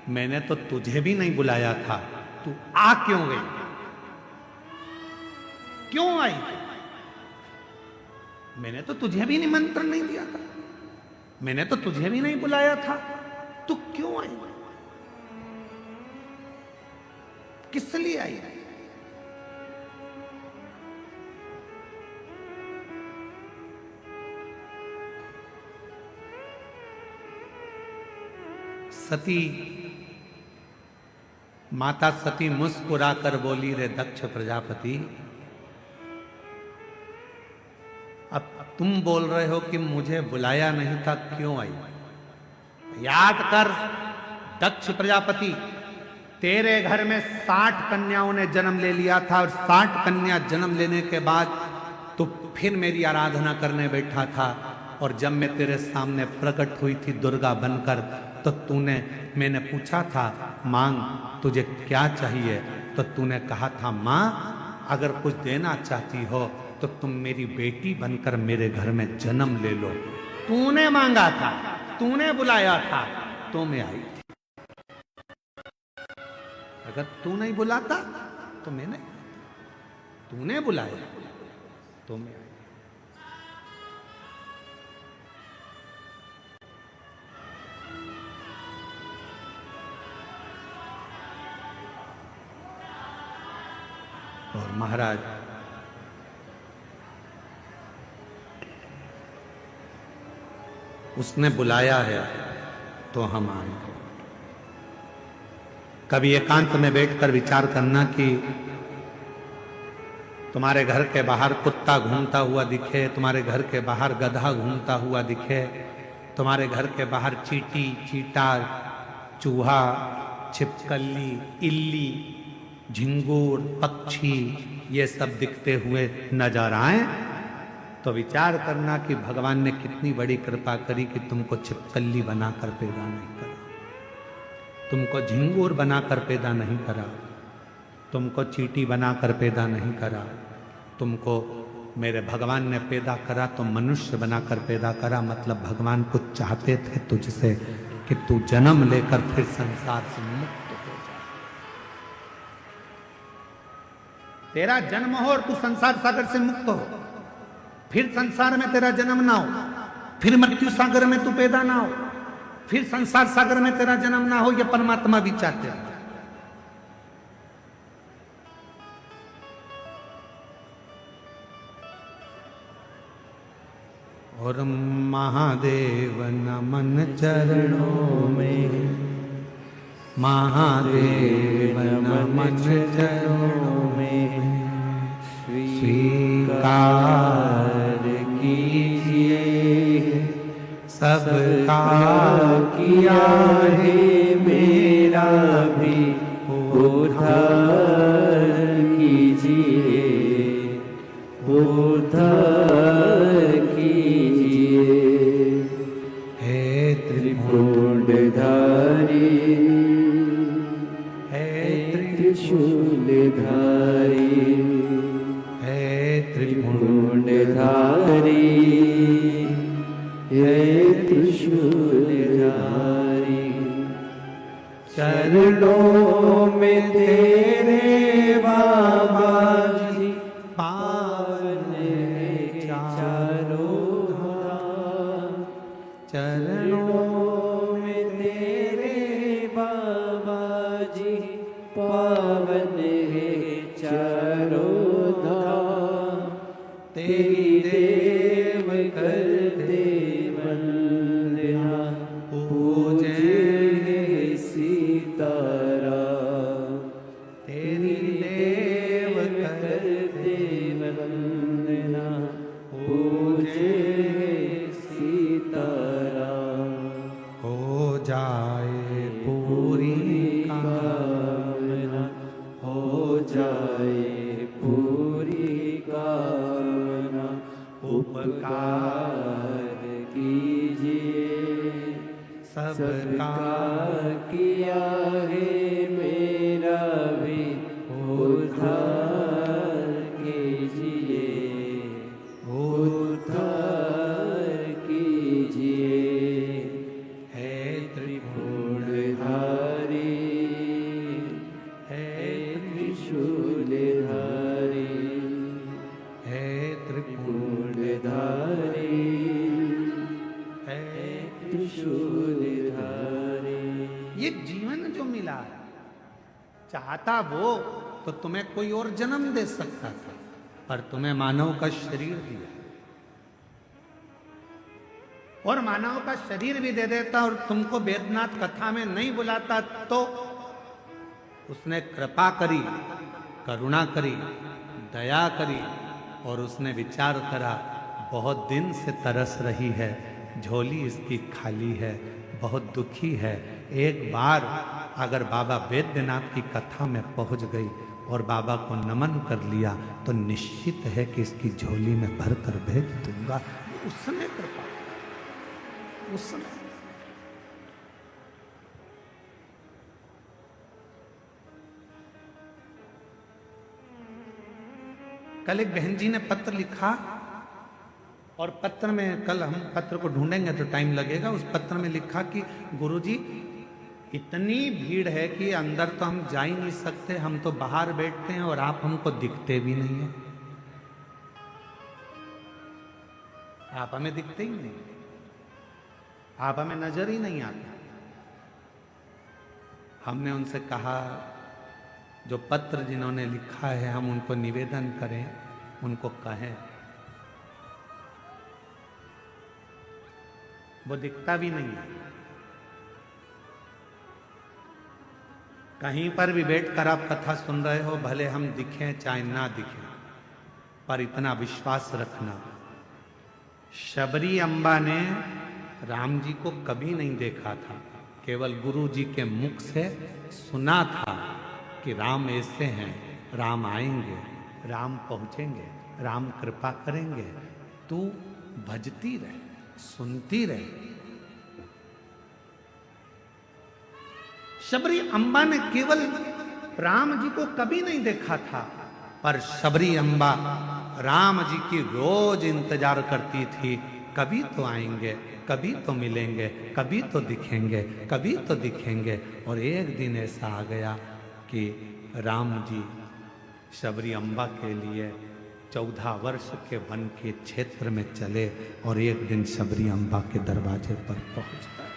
मैंने तो तुझे भी नहीं बुलाया था, तू आ क्यों गई? क्यों आई? मैंने तो तुझे भी निमंत्रण नहीं दिया था, मैंने तो तुझे भी नहीं बुलाया था, तू क्यों आई? किस लिए आई? सती, माता सती मुस्कुराकर बोली, रे दक्ष प्रजापति, अब तुम बोल रहे हो कि मुझे बुलाया नहीं था, क्यों आई? याद कर दक्ष प्रजापति, तेरे घर में 60 कन्याओं ने जन्म ले लिया था, और 60 कन्या जन्म लेने के बाद तो फिर मेरी आराधना करने बैठा था, और जब मैं तेरे सामने प्रकट हुई थी दुर्गा बनकर, तो मैंने पूछा था, मांग तुझे क्या चाहिए? तो तूने कहा था, मां अगर कुछ देना चाहती हो तो तुम मेरी बेटी बनकर मेरे घर में जन्म ले लो। तूने मांगा था, तूने बुलाया था, तो मैं आई थी। अगर तू नहीं बुलाता तो मैं नहीं, तूने बुलाया तो मैं आई। और महाराज उसने बुलाया है तो हम आए। कभी एकांत में बैठकर विचार करना कि तुम्हारे घर के बाहर कुत्ता घूमता हुआ दिखे, तुम्हारे घर के बाहर गधा घूमता हुआ दिखे, तुम्हारे घर के बाहर चींटी, चीटा, चूहा, छिपकली, इल्ली, झिंगूर, पक्षी ये सब दिखते हुए नजर आए, तो विचार करना कि भगवान ने कितनी बड़ी कृपा करी कि तुमको छिपकली बनाकर पैदा नहीं करा, तुमको झिंगूर बनाकर पैदा नहीं करा, तुमको चींटी बनाकर पैदा नहीं करा, तुमको मेरे भगवान ने पैदा करा तो मनुष्य बनाकर पैदा करा। मतलब भगवान कुछ चाहते थे तुझसे कि तू जन्म लेकर फिर संसार से मुक्त हो जा। तेरा जन्म हो और तू संसार सागर से मुक्त हो, फिर संसार में तेरा जन्म ना हो, फिर मृत्यु सागर में तू पैदा ना हो, फिर संसार सागर में तेरा जन्म ना हो, यह परमात्मा भी चाहते हैं। और महादेव नमन चरणों में, महादेव नमन चरणों में, स्वीकार कीजिए सबका किया है मेरा भी उद्धार कीजिए, उद्धार कीजिए। हे त्रिपुंडधारी, हे त्रिशूलधारी, हे त्रिपुंडधारी, हे त्रिशूलधारी, चरणों में तेरे बाबा जी पावन है चारों धाम, चरणों में तेरे बाबा जी पावन है चारों धाम, तेरी देव करते वंदना पूजे सीताराम, तेरी देव करते वंदना पूजे सीताराम। हो जाए पूरी कामना, हो जाए पूरी कामना, उपकार कीजिए सबका किया है मेरा भी उद्धार कीजिए, उद्धार कीजिए। हे त्रिपुंडधारी, हे त्रिशूलधारी, हे त्रिपुंडधारी, हे त्रिशूलधारी। ये जीवन जो मिला है, चाहता वो तो तुम्हें कोई और जन्म दे सकता था, पर तुम्हें मानव का शरीर दिया, और मानव का शरीर भी दे देता और तुमको वेदनाथ कथा में नहीं बुलाता, तो उसने कृपा करी, करुणा करी, दया करी, और उसने विचार करा बहुत दिन से तरस रही है, झोली इसकी खाली है, बहुत दुखी है। एक बार अगर बाबा वैद्यनाथ की कथा में पहुंच गई और बाबा को नमन कर लिया तो निश्चित है कि इसकी झोली में भर कर भेज दूंगा। उस समय कृपा, उस समय कल एक बहन जी ने पत्र लिखा, और पत्र में, कल हम पत्र को ढूंढेंगे तो टाइम लगेगा, उस पत्र में लिखा कि गुरुजी इतनी भीड़ है कि अंदर तो हम जा ही नहीं सकते, हम तो बाहर बैठते हैं और आप हमको दिखते भी नहीं है, आप हमें दिखते ही नहीं, आप हमें नजर ही नहीं आते। हमने उनसे कहा, जो पत्र जिन्होंने लिखा है हम उनको निवेदन करें, उनको कहें, वो दिखता भी नहीं है। कहीं पर भी बैठकर आप कथा सुन रहे हो, भले हम दिखें चाहे ना दिखें, पर इतना विश्वास रखना, शबरी अम्बा ने राम जी को कभी नहीं देखा था, केवल गुरु जी के मुख से सुना था कि राम ऐसे हैं, राम आएंगे, राम पहुंचेंगे, राम कृपा करेंगे, तू भजती रहे, सुनती रहे। शबरी अम्बा ने केवल राम जी को कभी नहीं देखा था, पर शबरी अम्बा राम जी की रोज इंतजार करती थी, कभी तो आएंगे, कभी तो मिलेंगे, कभी तो दिखेंगे, कभी तो दिखेंगे। और एक दिन ऐसा आ गया कि राम जी शबरी अम्बा के लिए 14 वर्ष के वन के क्षेत्र में चले और एक दिन शबरी अम्बा के दरवाजे पर पहुंच गए।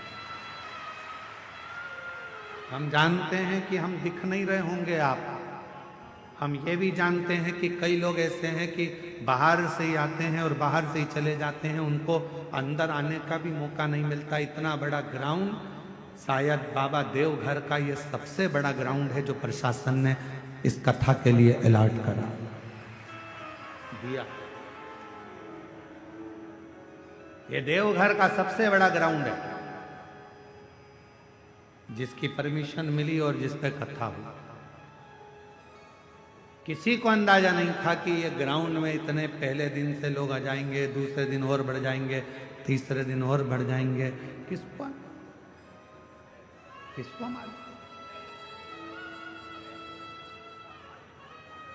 हम जानते हैं कि हम दिख नहीं रहे होंगे आप, हम ये भी जानते हैं कि कई लोग ऐसे हैं कि बाहर से ही आते हैं और बाहर से ही चले जाते हैं, उनको अंदर आने का भी मौका नहीं मिलता। इतना बड़ा ग्राउंड, शायद बाबा देवघर का ये सबसे बड़ा ग्राउंड है जो प्रशासन ने इस कथा के लिए अलॉट करा दिया। ये देवघर का सबसे बड़ा ग्राउंड है जिसकी परमिशन मिली और जिस पे कथा हुई। किसी को अंदाजा नहीं था कि ये ग्राउंड में इतने पहले दिन से लोग आ जाएंगे, दूसरे दिन और बढ़ जाएंगे, तीसरे दिन और बढ़ जाएंगे। किसको मालूम?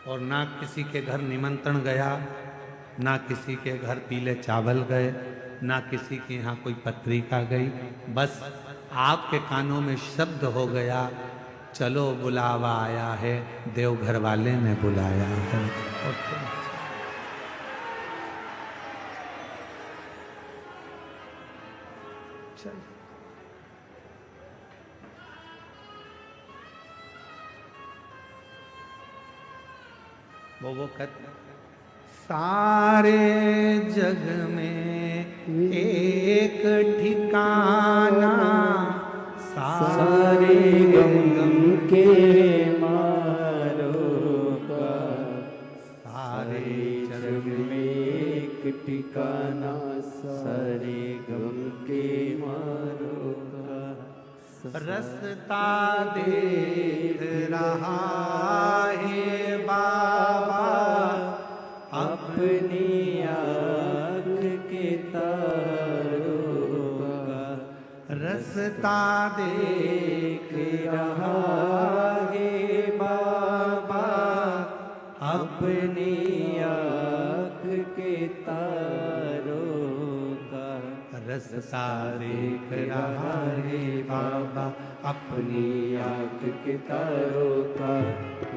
और ना किसी के घर निमंत्रण गया, ना किसी के घर पीले चावल गए, ना किसी के यहाँ कोई पत्रिका गई, बस आपके कानों में शब्द हो गया, चलो बुलावा आया है, देवघर वाले ने बुलाया है। चल वो कहते सारे जग में एक ठिकाना, सारे गम के मारो का, सारे जग में एक ठिकाना, सारे गम के मारो का, रस्ता देख रहा है बाबा अपनी आँख के तारों का, रस्ता देख रहा है बाबा अपनी आँख के तारों का, रस्ता देख रहा है बाबा अपनी आँख के तारों का,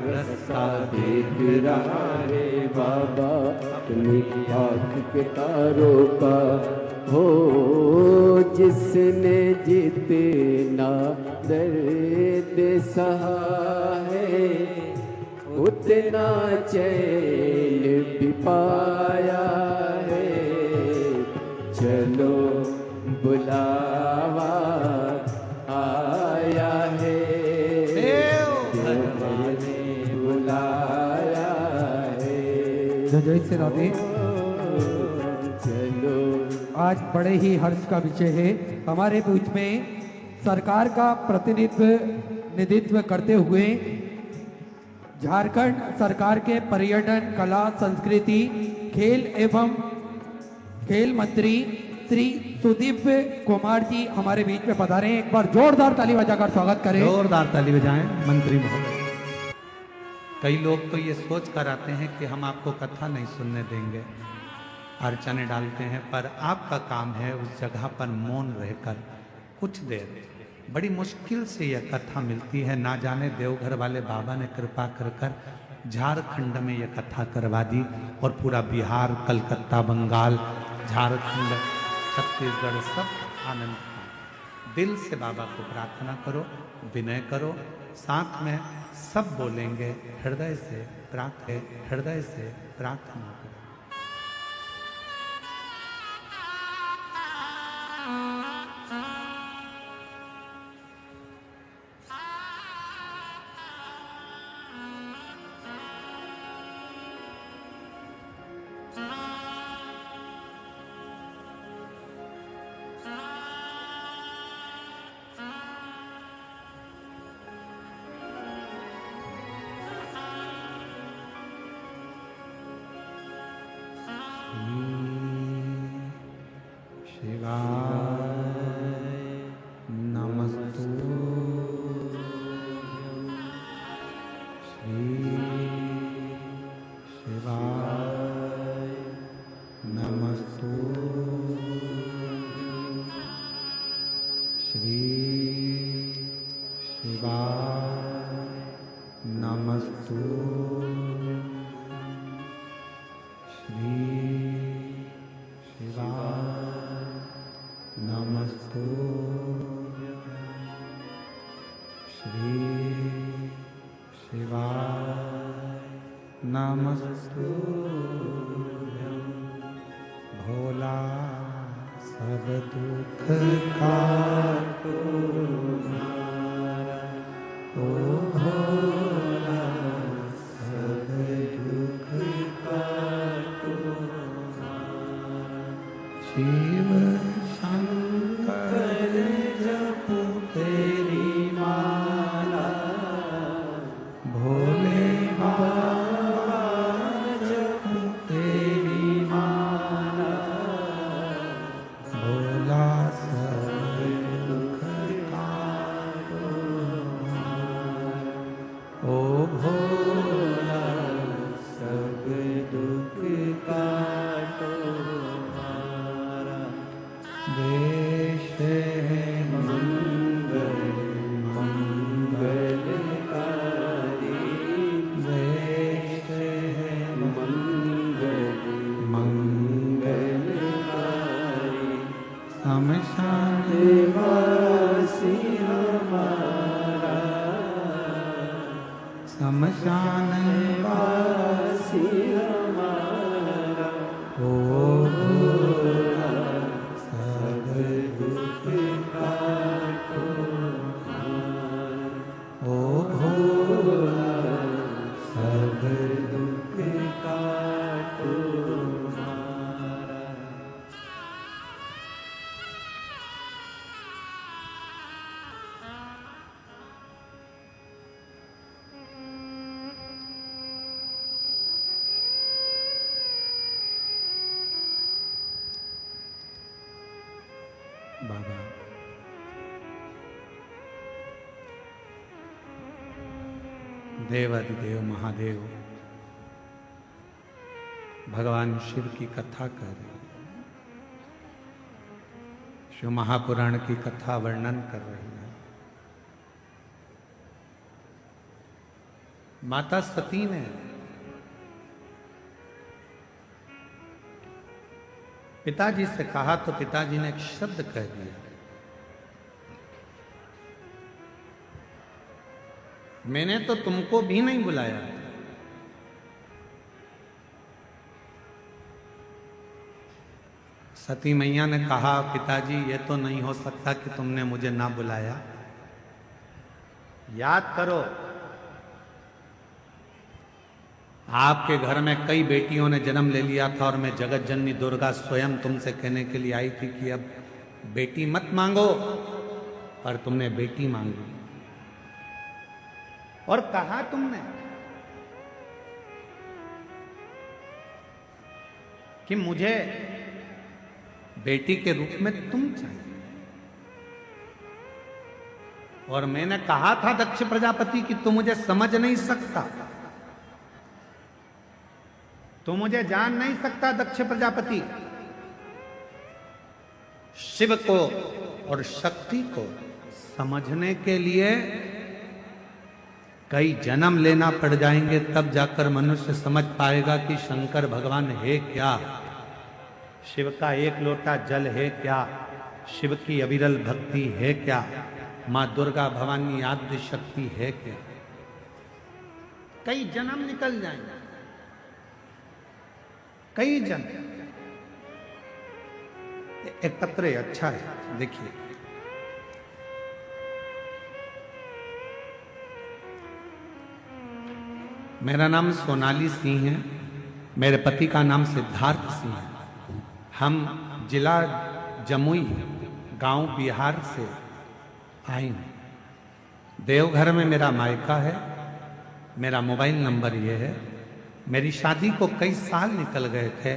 रास्ता देख रहा है बाबा अपनी आँख के तारों का। हो जिसने जितना दर्द सहा है, उतना चैन भी पाया है। चलो बुलावा आया है, देवघर ने बुलाया है। जय श्री राधे। चलो आज बड़े ही हर्ष का विषय है, हमारे बीच में सरकार का प्रतिनिधित्व करते हुए झारखंड सरकार के पर्यटन, कला, संस्कृति, खेल एवं खेल मंत्री श्री सुदीप कुमार जी हमारे बीच में पधारे हैं। एक बार जोरदार ताली बजाकर स्वागत करें। जोरदार ताली बजाएं मंत्री महोदय। कई लोग तो ये सोच कर आते हैं कि हम आपको कथा नहीं सुनने देंगे, अर्चने डालते हैं, पर आपका काम है उस जगह पर मौन रहकर कुछ देर, बड़ी मुश्किल से यह कथा मिलती है। ना जाने देवघर वाले बाबा ने कृपा कर कर झारखंड में यह कथा करवा दी और पूरा बिहार, कलकत्ता, बंगाल, झारखंड, छत्तीसगढ़ सब आनंद पाए। दिल से बाबा को प्रार्थना करो, विनय करो, साथ में सब बोलेंगे, हृदय से हृदय से प्रार्थना करो। शिवाय नमस्तुभ्यं श्री शिवाय नमस्तुभ्यं श्री शिवाय नमस्तुभ्यं श्री शिवाय नमस्तुभ्यं श्री शिवाय नमस्तुभ्यं भोला सब दुख काटो हमारा ओ भोला सब दुख काटो हमारा शिव शंकर जपो तेरी माला भोले बाबा जपो तेरी माला भोला सब दुख काटो हमारा ओ भोला सब दुख काटो हमारा देश है मंगल मंगलकारी देश है मंगल मंगलकारी शमशान वासी हमारा शमशान वासी हमारा ओ भोला सब दुख काटो हमारा ओ भोला सब दुख काटो हमारा बाबा देवाधिदेव महादेव भगवान शिव की कथा कर रहे हैं, शिव महापुराण की कथा वर्णन कर रही है। माता सती ने पिताजी से कहा तो पिताजी ने एक शब्द कह दिया, मैंने तो तुमको भी नहीं बुलाया। सती मैया ने कहा पिताजी ये तो नहीं हो सकता कि तुमने मुझे ना बुलाया। याद करो आपके घर में कई बेटियों ने जन्म ले लिया था और मैं जगत जननी दुर्गा स्वयं तुमसे कहने के लिए आई थी कि अब बेटी मत मांगो, पर तुमने बेटी मांगी। और कहा तुमने कि मुझे बेटी के रूप में तुम चाहिए। और मैंने कहा था दक्ष प्रजापति कि तू मुझे समझ नहीं सकता, तू मुझे जान नहीं सकता दक्ष प्रजापति। शिव को और शक्ति को समझने के लिए कई जन्म लेना पड़ जाएंगे, तब जाकर मनुष्य समझ पाएगा कि शंकर भगवान है क्या, शिव का एक लोटा जल है क्या, शिव की अविरल भक्ति है क्या, मां दुर्गा भवानी आद्य शक्ति है क्या। कई जन्म निकल जाएंगे, कई जन्म एकत्र। अच्छा है, देखिए मेरा नाम सोनाली सिंह है, मेरे पति का नाम सिद्धार्थ सिंह है। हम जिला जमुई गांव बिहार से आए हैं। देवघर में मेरा मायका है, मेरा मोबाइल नंबर ये है। मेरी शादी को कई साल निकल गए थे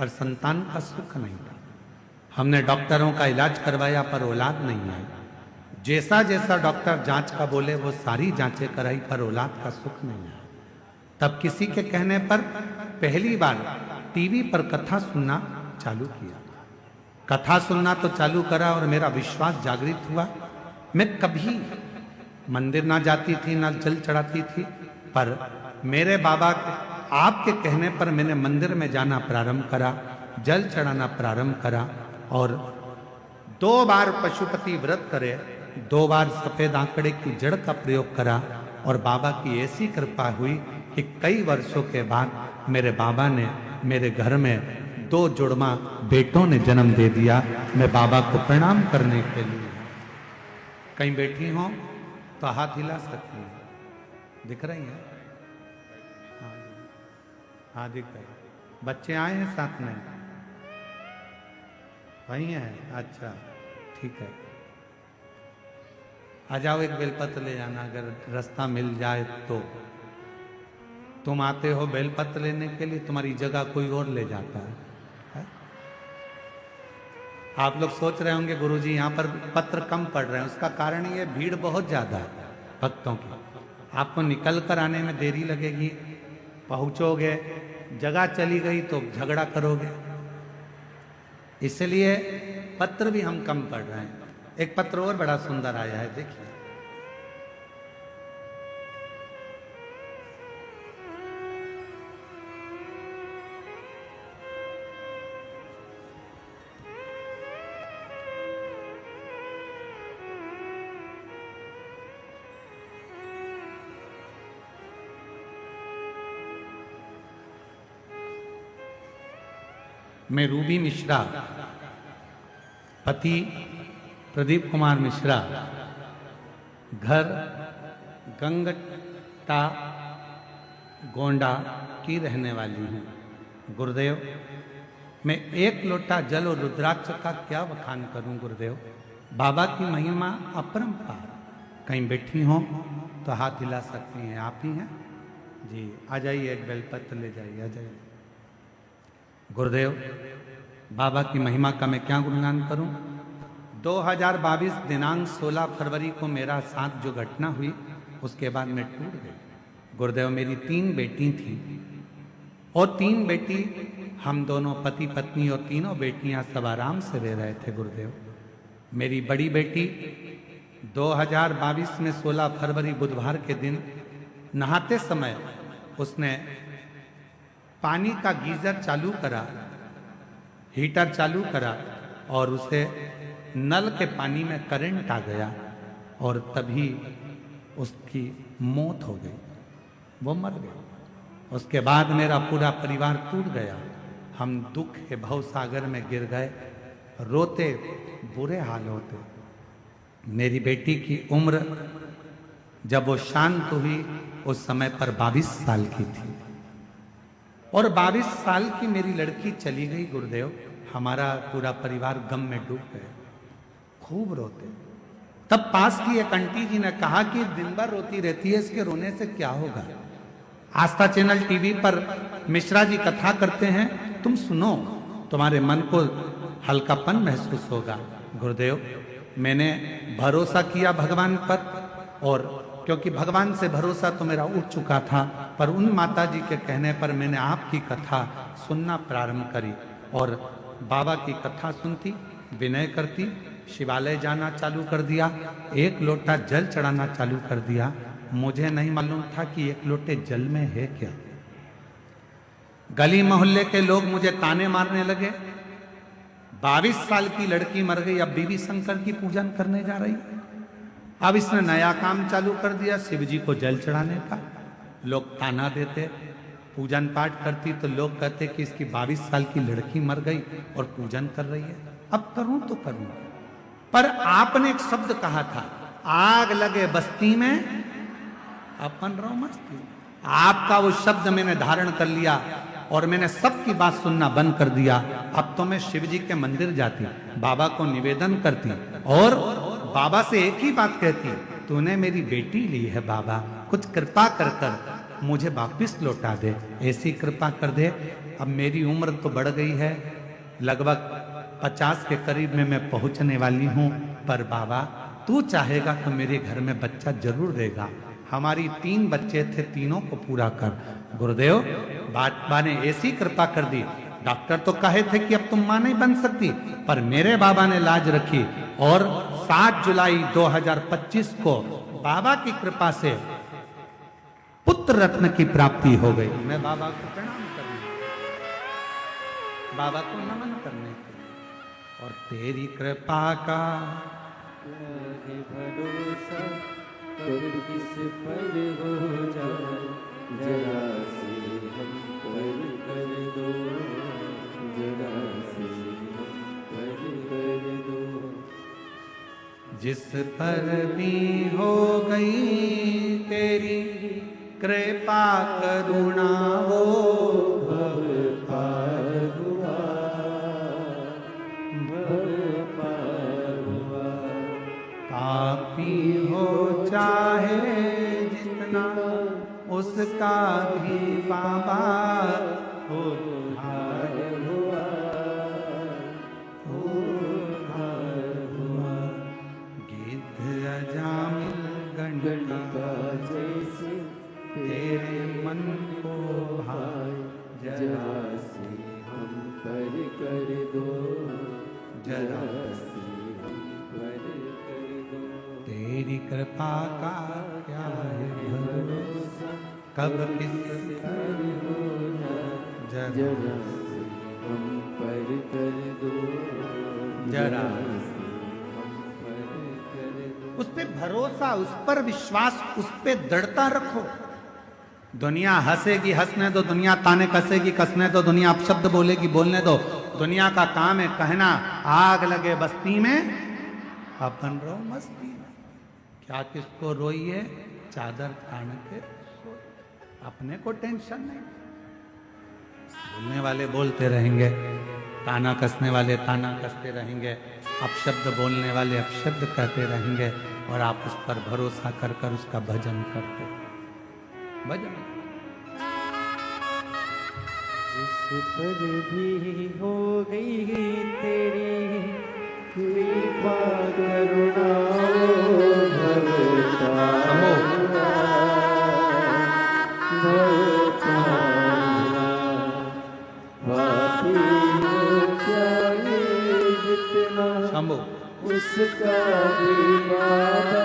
पर संतान का सुख नहीं था। हमने डॉक्टरों का इलाज करवाया पर औलाद नहीं आई। जैसा जैसा डॉक्टर जांच का बोले वो सारी जांचें कराई पर औलाद का सुख नहीं आया। तब किसी के कहने पर पहली बार टीवी पर कथा सुनना चालू किया। कथा सुनना तो चालू करा और मेरा विश्वास जागृत हुआ। मैं कभी मंदिर ना जाती थी ना जल चढ़ाती थी, पर मेरे बाबा आपके कहने पर मैंने मंदिर में जाना प्रारंभ करा, जल चढ़ाना प्रारंभ करा और 2 बार पशुपति व्रत करे, 2 बार सफेद आंकड़े की जड़ का प्रयोग करा और बाबा की ऐसी कृपा हुई कि कई वर्षों के बाद मेरे बाबा ने मेरे घर में 2 जुड़वा बेटों ने जन्म दे दिया। मैं बाबा को प्रणाम करने के लिए कहीं बैठी हो तो हाथ हिला सकती है, दिख रही है? हाँ दिख रही। बच्चे आए हैं साथ में? वही है? अच्छा ठीक है, आ जाओ, एक बेलपत्र ले जाना अगर रास्ता मिल जाए तो। तुम आते हो बेलपत्र लेने के लिए, तुम्हारी जगह कोई और ले जाता है। आप लोग सोच रहे होंगे गुरुजी यहाँ पर पत्र कम पड़ रहे हैं, उसका कारण ये भीड़ बहुत ज्यादा है भक्तों की। आपको निकल कर आने में देरी लगेगी, पहुंचोगे, जगह चली गई तो झगड़ा करोगे, इसलिए पत्र भी हम कम पढ़ रहे हैं। एक पत्र और बड़ा सुंदर आया है, देखिए। मैं रूबी मिश्रा, पति प्रदीप कुमार मिश्रा, घर गंगटा गोंडा की रहने वाली हूँ। गुरुदेव, मैं 1 लोटा जल और रुद्राक्ष का क्या बखान करूं गुरुदेव। बाबा की महिमा अपरंपार। कहीं बैठी हो तो हाथ हिला सकती हैं, आप ही हैं जी। आ जाइए, एक बेलपत्र ले जाइए, आ जाइए। गुरुदेव, बाबा की महिमा का मैं क्या गुणगान करूं। 2022 दिनांक 16 फरवरी को मेरा साथ जो घटना हुई उसके बाद मैं टूट गई। गुरुदेव, मेरी 3 बेटी थी और 3 बेटी, हम दोनों पति पत्नी और तीनों बेटियां सब आराम से रह रहे थे। गुरुदेव, मेरी बड़ी बेटी 2022 में 16 फरवरी बुधवार के दिन नहाते समय उसने पानी का गीजर चालू करा, हीटर चालू करा और उसे नल के पानी में करंट आ गया और तभी उसकी मौत हो गई, वो मर गई। उसके बाद मेरा पूरा परिवार टूट गया। हम दुख के भव सागर में गिर गए, रोते बुरे हाल होते। मेरी बेटी की उम्र जब वो शांत हुई उस समय पर 22 साल की थी और 22 साल की मेरी लड़की चली गई। गुरुदेव, हमारा पूरा परिवार गम में डूब गया, खूब रोते। तब पास की एक आंटी जी ने कहा कि दिन भर रोती रहती है, इसके रोने से क्या होगा। आस्था चैनल टीवी पर मिश्रा जी कथा करते हैं, तुम सुनो, तुम्हारे मन को हल्कापन महसूस होगा। गुरुदेव, मैंने भरोसा किया भगवान पर, और क्योंकि भगवान से भरोसा तो मेरा उठ चुका था, पर उन माता जी के कहने पर मैंने आपकी कथा सुनना प्रारंभ करी और बाबा की कथा सुनती, विनय करती, शिवालय जाना चालू कर दिया, 1 लोटा जल चढ़ाना चालू कर दिया। मुझे नहीं मालूम था कि 1 लोटे जल में है क्या। गली मोहल्ले के लोग मुझे ताने मारने लगे, 22 साल की लड़की मर गई, अब बीबी शंकर की पूजन करने जा रही। अब इसने नया काम चालू कर दिया, शिव जी को जल चढ़ाने का। लोग ताना देते, पूजन पाठ करती तो लोग कहते कि इसकी 22 साल की लड़की मर गई और पूजन कर रही है, अब करूं तो करूं। पर आपने एक शब्द कहा था, आग लगे बस्ती में अपन रहो मस्ती। आपका वो शब्द मैंने धारण कर लिया और मैंने सबकी बात सुनना बंद कर दिया। अब तो मैं शिव जी के मंदिर जाती, बाबा को निवेदन करती और बाबा से एक ही बात कहती, तूने मेरी बेटी ली है बाबा, कुछ कृपा कर कर मुझे वापिस लौटा दे, ऐसी कृपा कर दे। अब मेरी उम्र तो बढ़ गई है, लगभग 50 के करीब में मैं पहुंचने वाली हूं, पर बाबा तू चाहेगा तो मेरे घर में बच्चा जरूर देगा। हमारी 3 बच्चे थे, तीनों को पूरा कर। गुरुदेव बाबा ने ऐसी कृपा कर दी। डॉक्टर तो कहे थे कि अब तुम मां नहीं बन सकती, पर मेरे बाबा ने लाज रखी और 7 जुलाई 2025 को बाबा की कृपा से पुत्र रत्न की प्राप्ति हो गई। मैं बाबा को प्रणाम करने, बाबा को नमन करने के लिए, और तेरी कृपा का है भरोसा, कब किस पर हो जाए, जरा से हम पर कर दो, जरा से हम पर कर दो। जिस पर भी हो गई तेरी कृपा करुणा, वो भव पार हुआ, भव पार हुआ। पापी हो चाहे जितना, उसका भी बाबा उद्धार हुआ, उद्धार हुआ। गिद्ध अजामिल गणिका जैसे तेरे मन को भाए, जरा से हम पर कर दो, जरा से हम पर कर दो। तेरी कृपा का क्या है भरोसा, कब किस पर हो जाए, जरा से हम पर कर दो, जरा से हम पर कर दो। उस पे भरोसा, उस पर विश्वास, उस पे दृढ़ता रखो। दुनिया हंसेगी, हंसने दो। दुनिया ताने कसेगी, कसने दो। दुनिया अपशब्द बोलेगी, बोलने दो। दुनिया का काम है कहना आग लगे बस्ती में, अपन रहो मस्ती में। क्या किसको रोइए, चादर तान के सोइए, अपने को टेंशन नहीं। बोलने वाले बोलते रहेंगे, ताना कसने वाले ताना कसते रहेंगे, अपशब्द बोलने वाले अपशब्द कहते रहेंगे, और आप उस पर भरोसा कर कर उसका भजन करते। भजन जिस पर भी हो गई तेरी कृपा करुणा, भवता हुआ, भवता हुआ। पापी हो चाहे जितना, शंभु उसका भी बाबा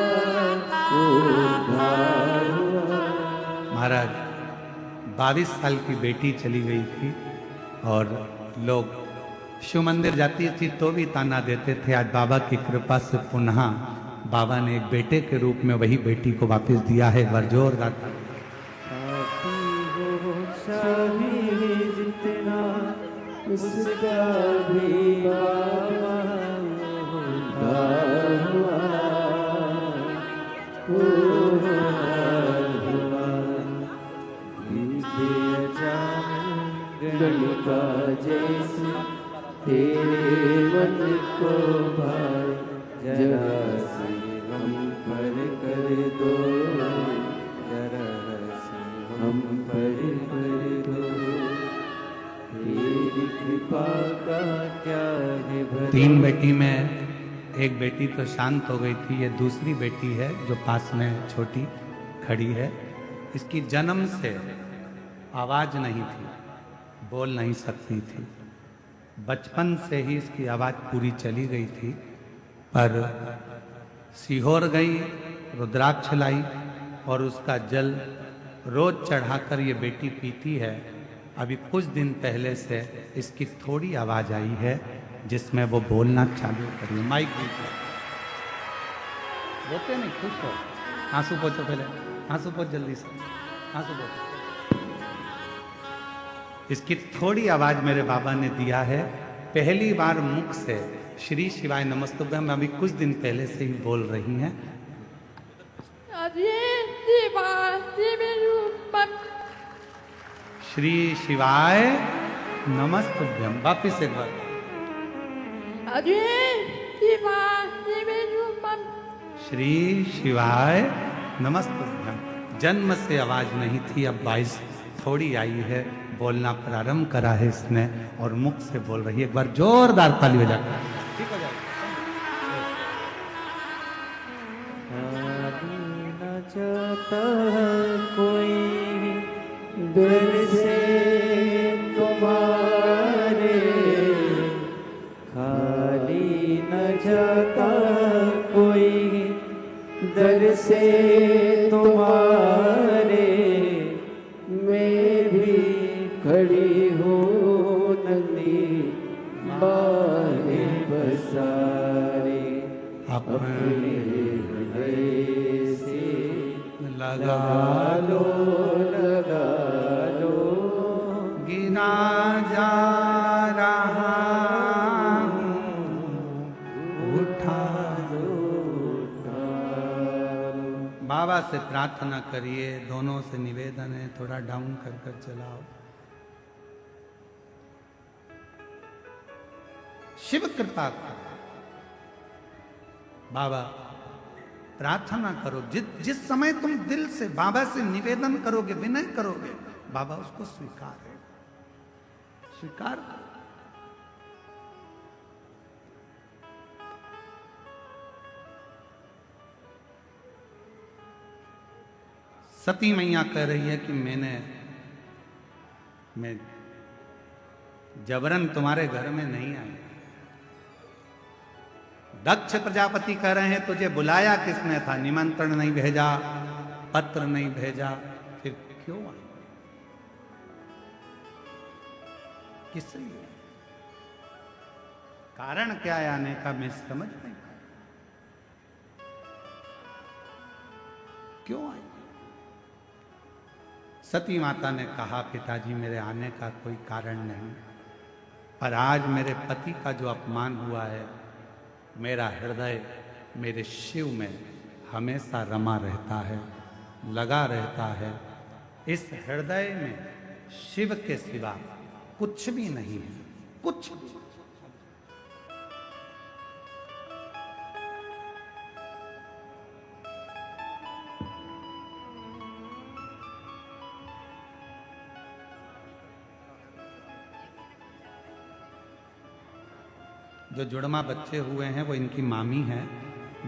उद्धार हुआ। महाराज 22 साल की बेटी चली गई थी, और लोग शिव मंदिर जाती थी तो भी ताना देते थे। आज बाबा की कृपा से पुनः बाबा ने एक बेटे के रूप में वही बेटी को वापस दिया है। जोरदार पापी हो चाहे जितना, उसका भी बाबा उद्धार हुआ, उद्धार हुआ। गणिका जैसे तेरे मन को भाए, जरा से हम पर कर दो, जरा से हम पर कर दो। तेरी कृपा का क्या है भरोसा। 3 बेटी में एक बेटी तो शांत हो गई थी, ये दूसरी बेटी है जो पास में छोटी खड़ी है। इसकी जन्म से आवाज नहीं थी, बोल नहीं सकती थी। बचपन से ही इसकी आवाज पूरी चली गई थी, पर सीहोर गई, रुद्राक्ष लाई, और उसका जल रोज चढ़ाकर ये बेटी पीती है। अभी कुछ दिन पहले से इसकी थोड़ी आवाज आई है, जिसमें वो बोलना चालू करी। माइक दीजिए। रोते नहीं, खुश हो। आंसू पोछो, पहले आंसू पोछ जल्दी से, आंसू पोछो। इसकी थोड़ी आवाज मेरे बाबा ने दिया है। पहली बार मुख से श्री शिवाय नमस्तुभ्यम अभी कुछ दिन पहले से ही बोल रही हैं। श्री शिवाय नमस्तुभ्यम। वापिस एक बार। श्री शिवाय नमस्तुभ्यम। जन्म से आवाज नहीं थी, अब 22 थोड़ी आई है, बोलना प्रारंभ करा है इसने और मुख से बोल रही है। एक बार जोरदार ताली बजा कर ठीक हो जाएगा। न चाहता कोई दिल से तुम्हारे, खाली न जाता कोई दर से तुम्हारे, मैं भी खड़ी हूँ नंदी बाहे बसारे, अपने हृदय से लगा लगा लो, गिना जा रहा हूँ, उठा बाबा से प्रार्थना करिए, दोनों से निवेदन है, थोड़ा डाउन कर कर चलाओ। शिव कृपा करो। बाबा प्रार्थना करो, जिस समय तुम दिल से बाबा से निवेदन करोगे, विनय करोगे, बाबा उसको स्वीकार है, स्वीकार करो। सती मैया कह रही है कि मैं जबरन तुम्हारे घर में नहीं आई। दक्ष प्रजापति कह रहे हैं तुझे बुलाया किसने था, निमंत्रण नहीं भेजा, पत्र नहीं भेजा, फिर क्यों आई, किस लिए, कारण क्या है आने का, मैं समझ नहीं पाया, क्यों आई। सती माता ने कहा पिताजी मेरे आने का कोई कारण नहीं, पर आज मेरे पति का जो अपमान हुआ है, मेरा हृदय मेरे शिव में हमेशा रमा रहता है, लगा रहता है। इस हृदय में शिव के सिवा कुछ भी नहीं है, कुछ भी। जो जुड़मा बच्चे हुए हैं वो इनकी मामी है,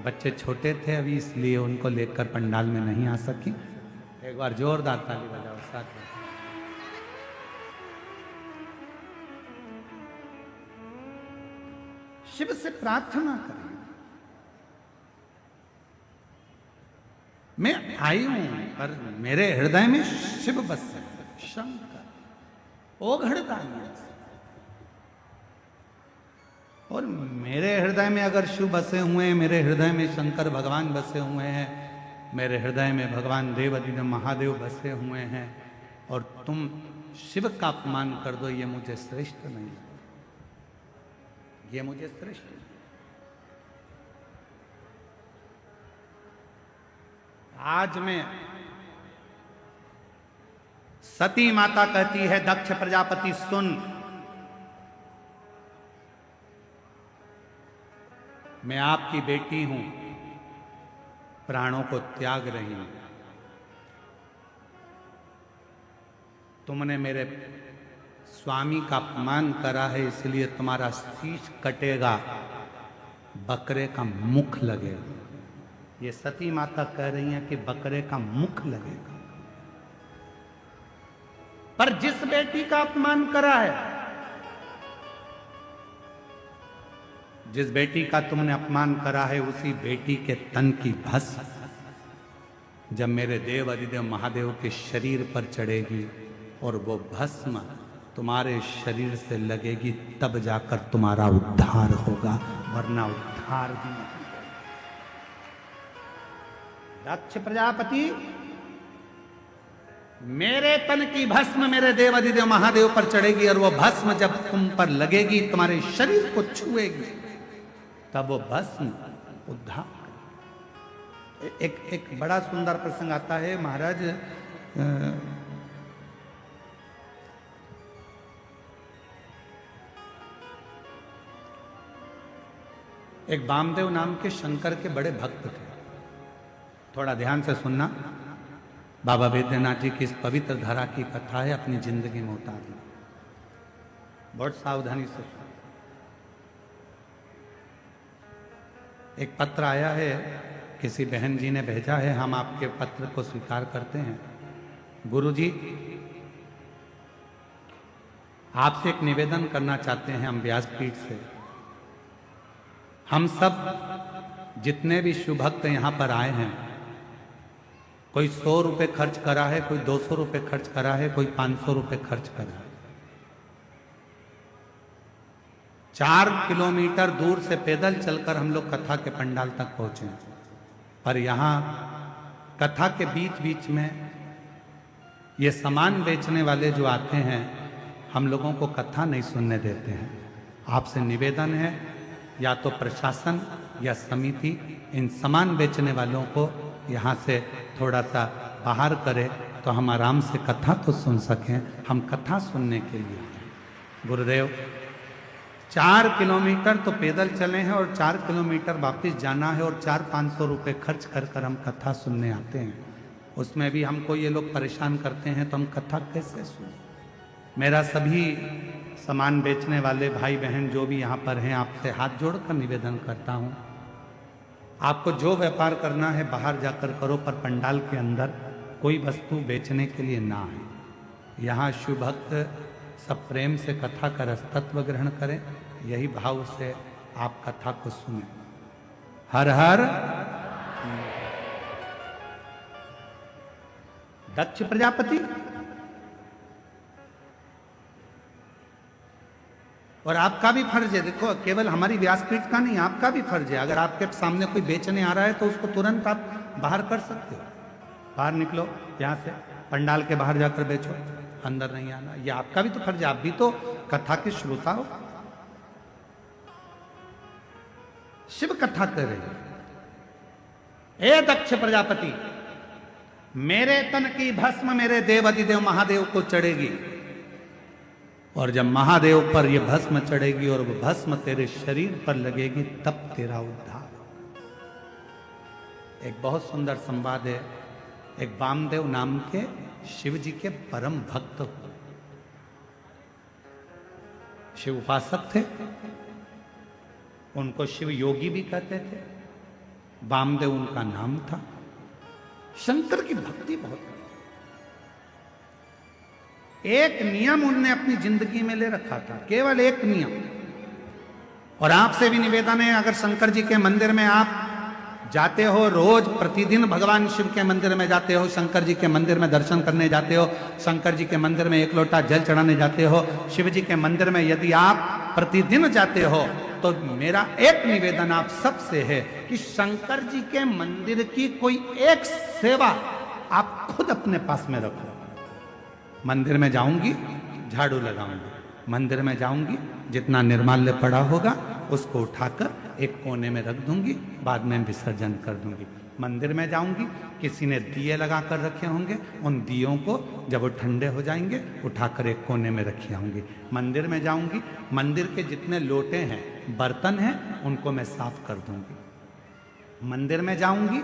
बच्चे छोटे थे अभी इसलिए उनको लेकर पंडाल में नहीं आ सकी। एक बार जोरदार ताली बजाओ साथ में। शिव से प्रार्थना करें, मैं आई हूं पर मेरे हृदय में शिव बस है, शंकर ओघड़दानी, और मेरे हृदय में अगर शिव बसे हुए हैं, मेरे हृदय में शंकर भगवान बसे हुए हैं, मेरे हृदय में भगवान देवाधिदेव महादेव बसे हुए हैं, और तुम शिव का अपमान कर दो, ये मुझे श्रेष्ठ नहीं, ये मुझे श्रेष्ठ नहीं। आज में सती माता कहती है दक्ष प्रजापति सुन, मैं आपकी बेटी हूं, प्राणों को त्याग रही हूं, तुमने मेरे स्वामी का अपमान करा है, इसलिए तुम्हारा शीश कटेगा, बकरे का मुख लगेगा। ये सती माता कह रही है कि बकरे का मुख लगेगा। पर जिस बेटी का अपमान करा है, जिस बेटी का तुमने अपमान करा है, उसी बेटी के तन की भस्म जब मेरे देव अधिदेव महादेव के शरीर पर चढ़ेगी और वो भस्म तुम्हारे शरीर से लगेगी, तब जाकर तुम्हारा उद्धार होगा, वरना उद्धार भी नहीं। दक्ष प्रजापति, मेरे तन की भस्म मेरे देव अधिदेव महादेव पर चढ़ेगी और वो भस्म जब तुम पर लगेगी, तुम्हारे शरीर को छुएगी, तब वो भस्म उद्धार। एक बड़ा सुंदर प्रसंग आता है महाराज, एक वामदेव नाम के शंकर के बड़े भक्त थे, थोड़ा ध्यान से सुनना। बाबा बैद्यनाथ जी की इस पवित्र धरा की कथा है, अपनी जिंदगी में उतारना। बहुत सावधानी से सुनो। एक पत्र आया है, किसी बहन जी ने भेजा है, हम आपके पत्र को स्वीकार करते हैं। गुरुजी, आपसे एक निवेदन करना चाहते हैं हम व्यासपीठ से। हम सब जितने भी शुभ भक्त यहां पर आए हैं, कोई 100 रुपए खर्च करा है, कोई 200 रुपए खर्च करा है, कोई 500 रुपए खर्च करा है। 4 किलोमीटर दूर से पैदल चलकर हम लोग कथा के पंडाल तक पहुंचे, पर यहां कथा के बीच बीच में ये सामान बेचने वाले जो आते हैं, हम लोगों को कथा नहीं सुनने देते हैं। आपसे निवेदन है, या तो प्रशासन या समिति इन सामान बेचने वालों को यहाँ से थोड़ा सा बाहर करे, तो हम आराम से कथा तो सुन सकें। हम कथा सुनने के लिए गुरुदेव 4 किलोमीटर तो पैदल चले हैं और 4 किलोमीटर वापस जाना है, और 400-500 रुपये खर्च कर कर हम कथा सुनने आते हैं। उसमें भी हमको ये लोग परेशान करते हैं, तो हम कथा कैसे सुने? मेरा सभी सामान बेचने वाले भाई बहन जो भी यहाँ पर हैं, आपसे हाथ जोड़कर निवेदन करता हूँ, आपको जो व्यापार करना है बाहर जाकर करो, पर पंडाल के अंदर कोई वस्तु बेचने के लिए ना आए। यहाँ शिव भक्त सब प्रेम से कथा का रसतत्व ग्रहण करें, यही भाव से आप कथा को सुने। हर हर दक्ष प्रजापति। और आपका भी फर्ज है, देखो केवल हमारी व्यासपीठ का नहीं, आपका भी फर्ज है। अगर आपके सामने कोई बेचने आ रहा है तो उसको तुरंत आप बाहर कर सकते हो। बाहर निकलो यहाँ से, पंडाल के बाहर जाकर बेचो, अंदर नहीं आना। ये आपका भी तो फर्ज है, आप भी तो कथा के श्रोता हो। शिव कथा कर रहे हो। ए दक्ष प्रजापति, मेरे तन की भस्म मेरे देवाधिदेव महादेव को चढ़ेगी, और जब महादेव पर यह भस्म चढ़ेगी और वह भस्म तेरे शरीर पर लगेगी, तब तेरा उद्धार। एक बहुत सुंदर संवाद है। एक वामदेव नाम के शिव जी के परम भक्त, शिव उपासक थे, उनको शिव योगी भी कहते थे। वामदेव उनका नाम था। शंकर की भक्ति बहुत। एक नियम उनने अपनी जिंदगी में ले रखा था, केवल एक नियम। और आपसे भी निवेदन है, अगर शंकर जी के मंदिर में आप जाते हो, रोज प्रतिदिन भगवान शिव के मंदिर में जाते हो, शंकर जी के मंदिर में दर्शन करने जाते हो, शंकर जी के मंदिर में एक लोटा जल चढ़ाने जाते हो, शिव जी के मंदिर में यदि आप प्रतिदिन जाते हो, तो मेरा एक निवेदन आप सबसे है कि शंकर जी के मंदिर की कोई एक सेवा आप खुद अपने पास में रखो। मंदिर में जाऊंगी, झाड़ू लगाऊंगी। मंदिर में जाऊंगी, जितना निर्माल्य पड़ा होगा उसको उठाकर एक कोने में रख दूंगी, बाद में विसर्जन कर दूंगी। मंदिर में जाऊंगी, किसी ने दिए लगा कर रखे होंगे, उन दियों को जब वो ठंडे हो जाएंगे उठाकर एक कोने में रखी आऊंगी। मंदिर में जाऊंगी, मंदिर के जितने लोटे हैं, बर्तन हैं, उनको मैं साफ कर दूंगी। मंदिर में जाऊंगी,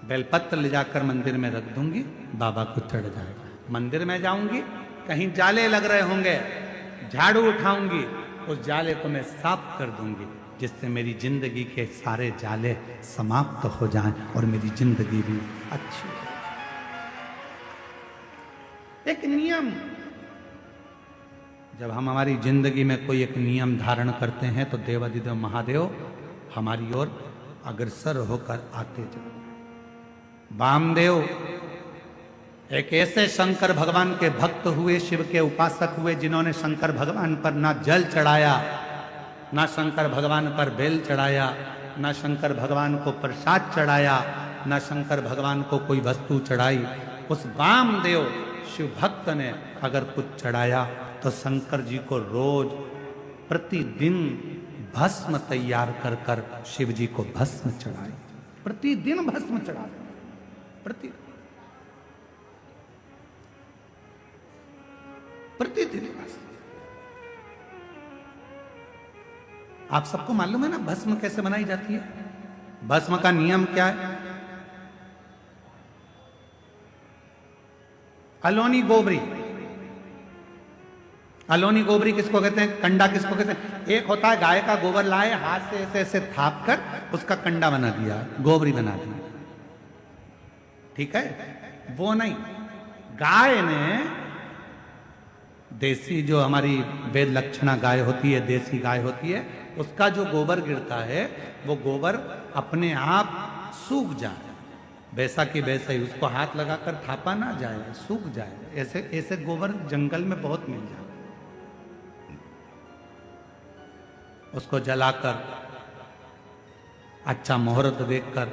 बेलपत्र ले जाकर मंदिर में रख दूंगी, बाबा को चढ़ जाएगा। मंदिर में जाऊंगी, कहीं जाले लग रहे होंगे, झाड़ू उठाऊंगी, उस जाले को मैं साफ कर दूंगी, जिससे मेरी जिंदगी के सारे जाले समाप्त हो जाएं और मेरी जिंदगी भी अच्छी हो। एक नियम, जब हम हमारी जिंदगी में कोई एक नियम धारण करते हैं, तो देवाधिदेव महादेव हमारी ओर अग्रसर होकर आते जाते। वामदेव एक ऐसे शंकर भगवान के भक्त हुए, शिव के उपासक हुए, जिन्होंने शंकर भगवान पर ना जल चढ़ाया, ना शंकर भगवान पर बेल चढ़ाया, ना शंकर भगवान को प्रसाद चढ़ाया, ना शंकर भगवान को कोई वस्तु चढ़ाई। उस वामदेव शिव भक्त ने अगर कुछ चढ़ाया, तो शंकर जी को रोज प्रतिदिन भस्म तैयार कर कर शिव जी को भस्म चढ़ाए। प्रतिदिन भस्म चढ़ाए, प्रतिदिन प्रतिदिन। आप सबको मालूम है ना भस्म कैसे बनाई जाती है? भस्म का नियम क्या है? अलोनी गोबरी। अलोनी गोबरी किसको कहते हैं? कंडा किसको कहते हैं? एक होता है गाय का गोबर लाए, हाथ से ऐसे ऐसे थाप कर उसका कंडा बना दिया, गोबरी बना दी, ठीक है? वो नहीं, गाय ने देसी जो हमारी वेद लक्षणा गाय होती है, देसी गाय होती है, उसका जो गोबर गिरता है वो गोबर अपने आप सूख जाए, वैसा कि वैसा ही, उसको हाथ लगाकर थापा ना जाए, सूख जाए। ऐसे ऐसे गोबर जंगल में बहुत मिल जाए। उसको जलाकर अच्छा मुहूर्त देखकर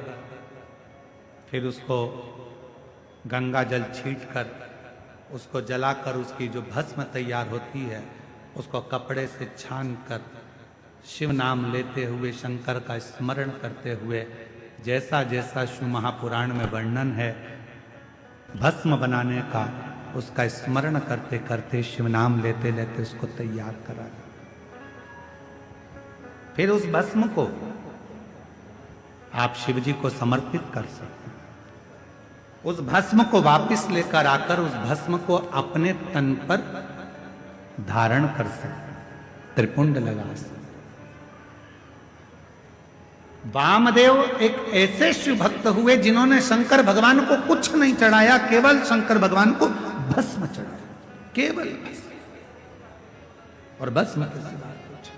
फिर उसको गंगा जल छींटकर उसको जलाकर उसकी जो भस्म तैयार होती है उसको कपड़े से छान कर शिव नाम लेते हुए, शंकर का स्मरण करते हुए, जैसा जैसा शिव महापुराण में वर्णन है भस्म बनाने का, उसका स्मरण करते करते शिव नाम लेते लेते उसको तैयार करा। फिर उस भस्म को आप शिव जी को समर्पित कर सकते हैं। उस भस्म को वापस लेकर आकर उस भस्म को अपने तन पर धारण कर सकते, त्रिपुंड लगा सकते। वामदेव एक ऐसे शिव भक्त हुए जिन्होंने शंकर भगवान को कुछ नहीं चढ़ाया, केवल शंकर भगवान को भस्म चढ़ाया, केवल भस्म। और भस्म के सिवा कुछ,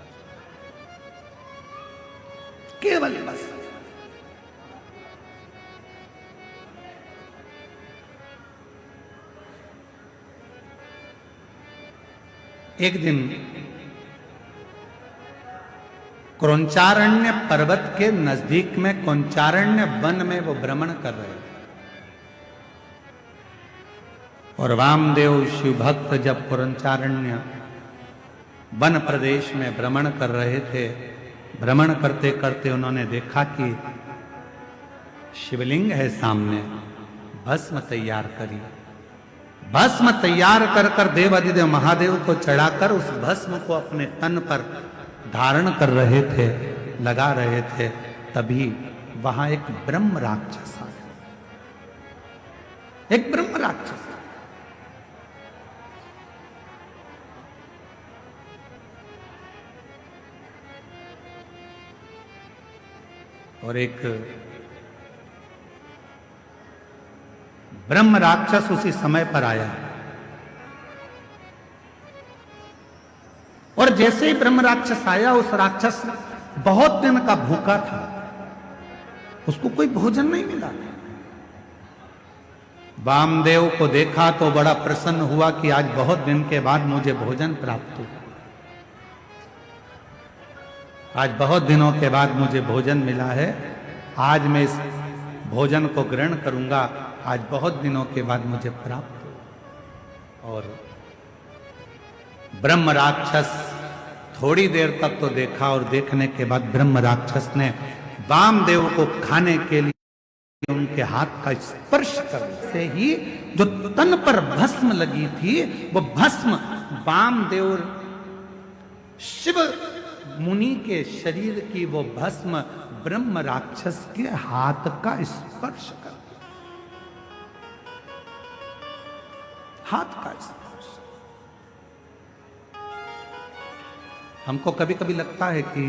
केवल भस्म। एक दिन क्रौंचारण्य पर्वत के नजदीक में क्रौंचारण्य वन में वो भ्रमण कर रहे थे। और वामदेव शिव भक्त जब क्रौंचारण्य वन प्रदेश में भ्रमण कर रहे थे, भ्रमण करते करते उन्होंने देखा कि शिवलिंग है सामने, भस्म तैयार करी। भस्म तैयार कर कर देवाधिदेव महादेव को चढ़ाकर उस भस्म को अपने तन पर धारण कर रहे थे, लगा रहे थे। तभी वहां एक ब्रह्म राक्षस आया, एक ब्रह्म राक्षस। और एक ब्रह्म राक्षस उसी समय पर आया। और जैसे ही ब्रह्म राक्षस आया, उस राक्षस बहुत दिन का भूखा था, उसको कोई भोजन नहीं मिला। वामदेव को देखा तो बड़ा प्रसन्न हुआ कि आज बहुत दिन के बाद मुझे भोजन प्राप्त हुआ, आज बहुत दिनों के बाद मुझे भोजन मिला है, आज मैं इस भोजन को ग्रहण करूंगा, आज बहुत दिनों के बाद मुझे प्राप्त हुआ। और ब्रह्म राक्षस थोड़ी देर तक तो देखा, और देखने के बाद ब्रह्म राक्षस ने वामदेव को खाने के लिए उनके हाथ का स्पर्श करने से ही जो तन पर भस्म लगी थी, वो भस्म वामदेव शिव मुनि के शरीर की वो भस्म ब्रह्म राक्षस के हाथ का स्पर्श कर, हाथ का स्पर्श। हमको कभी कभी लगता है कि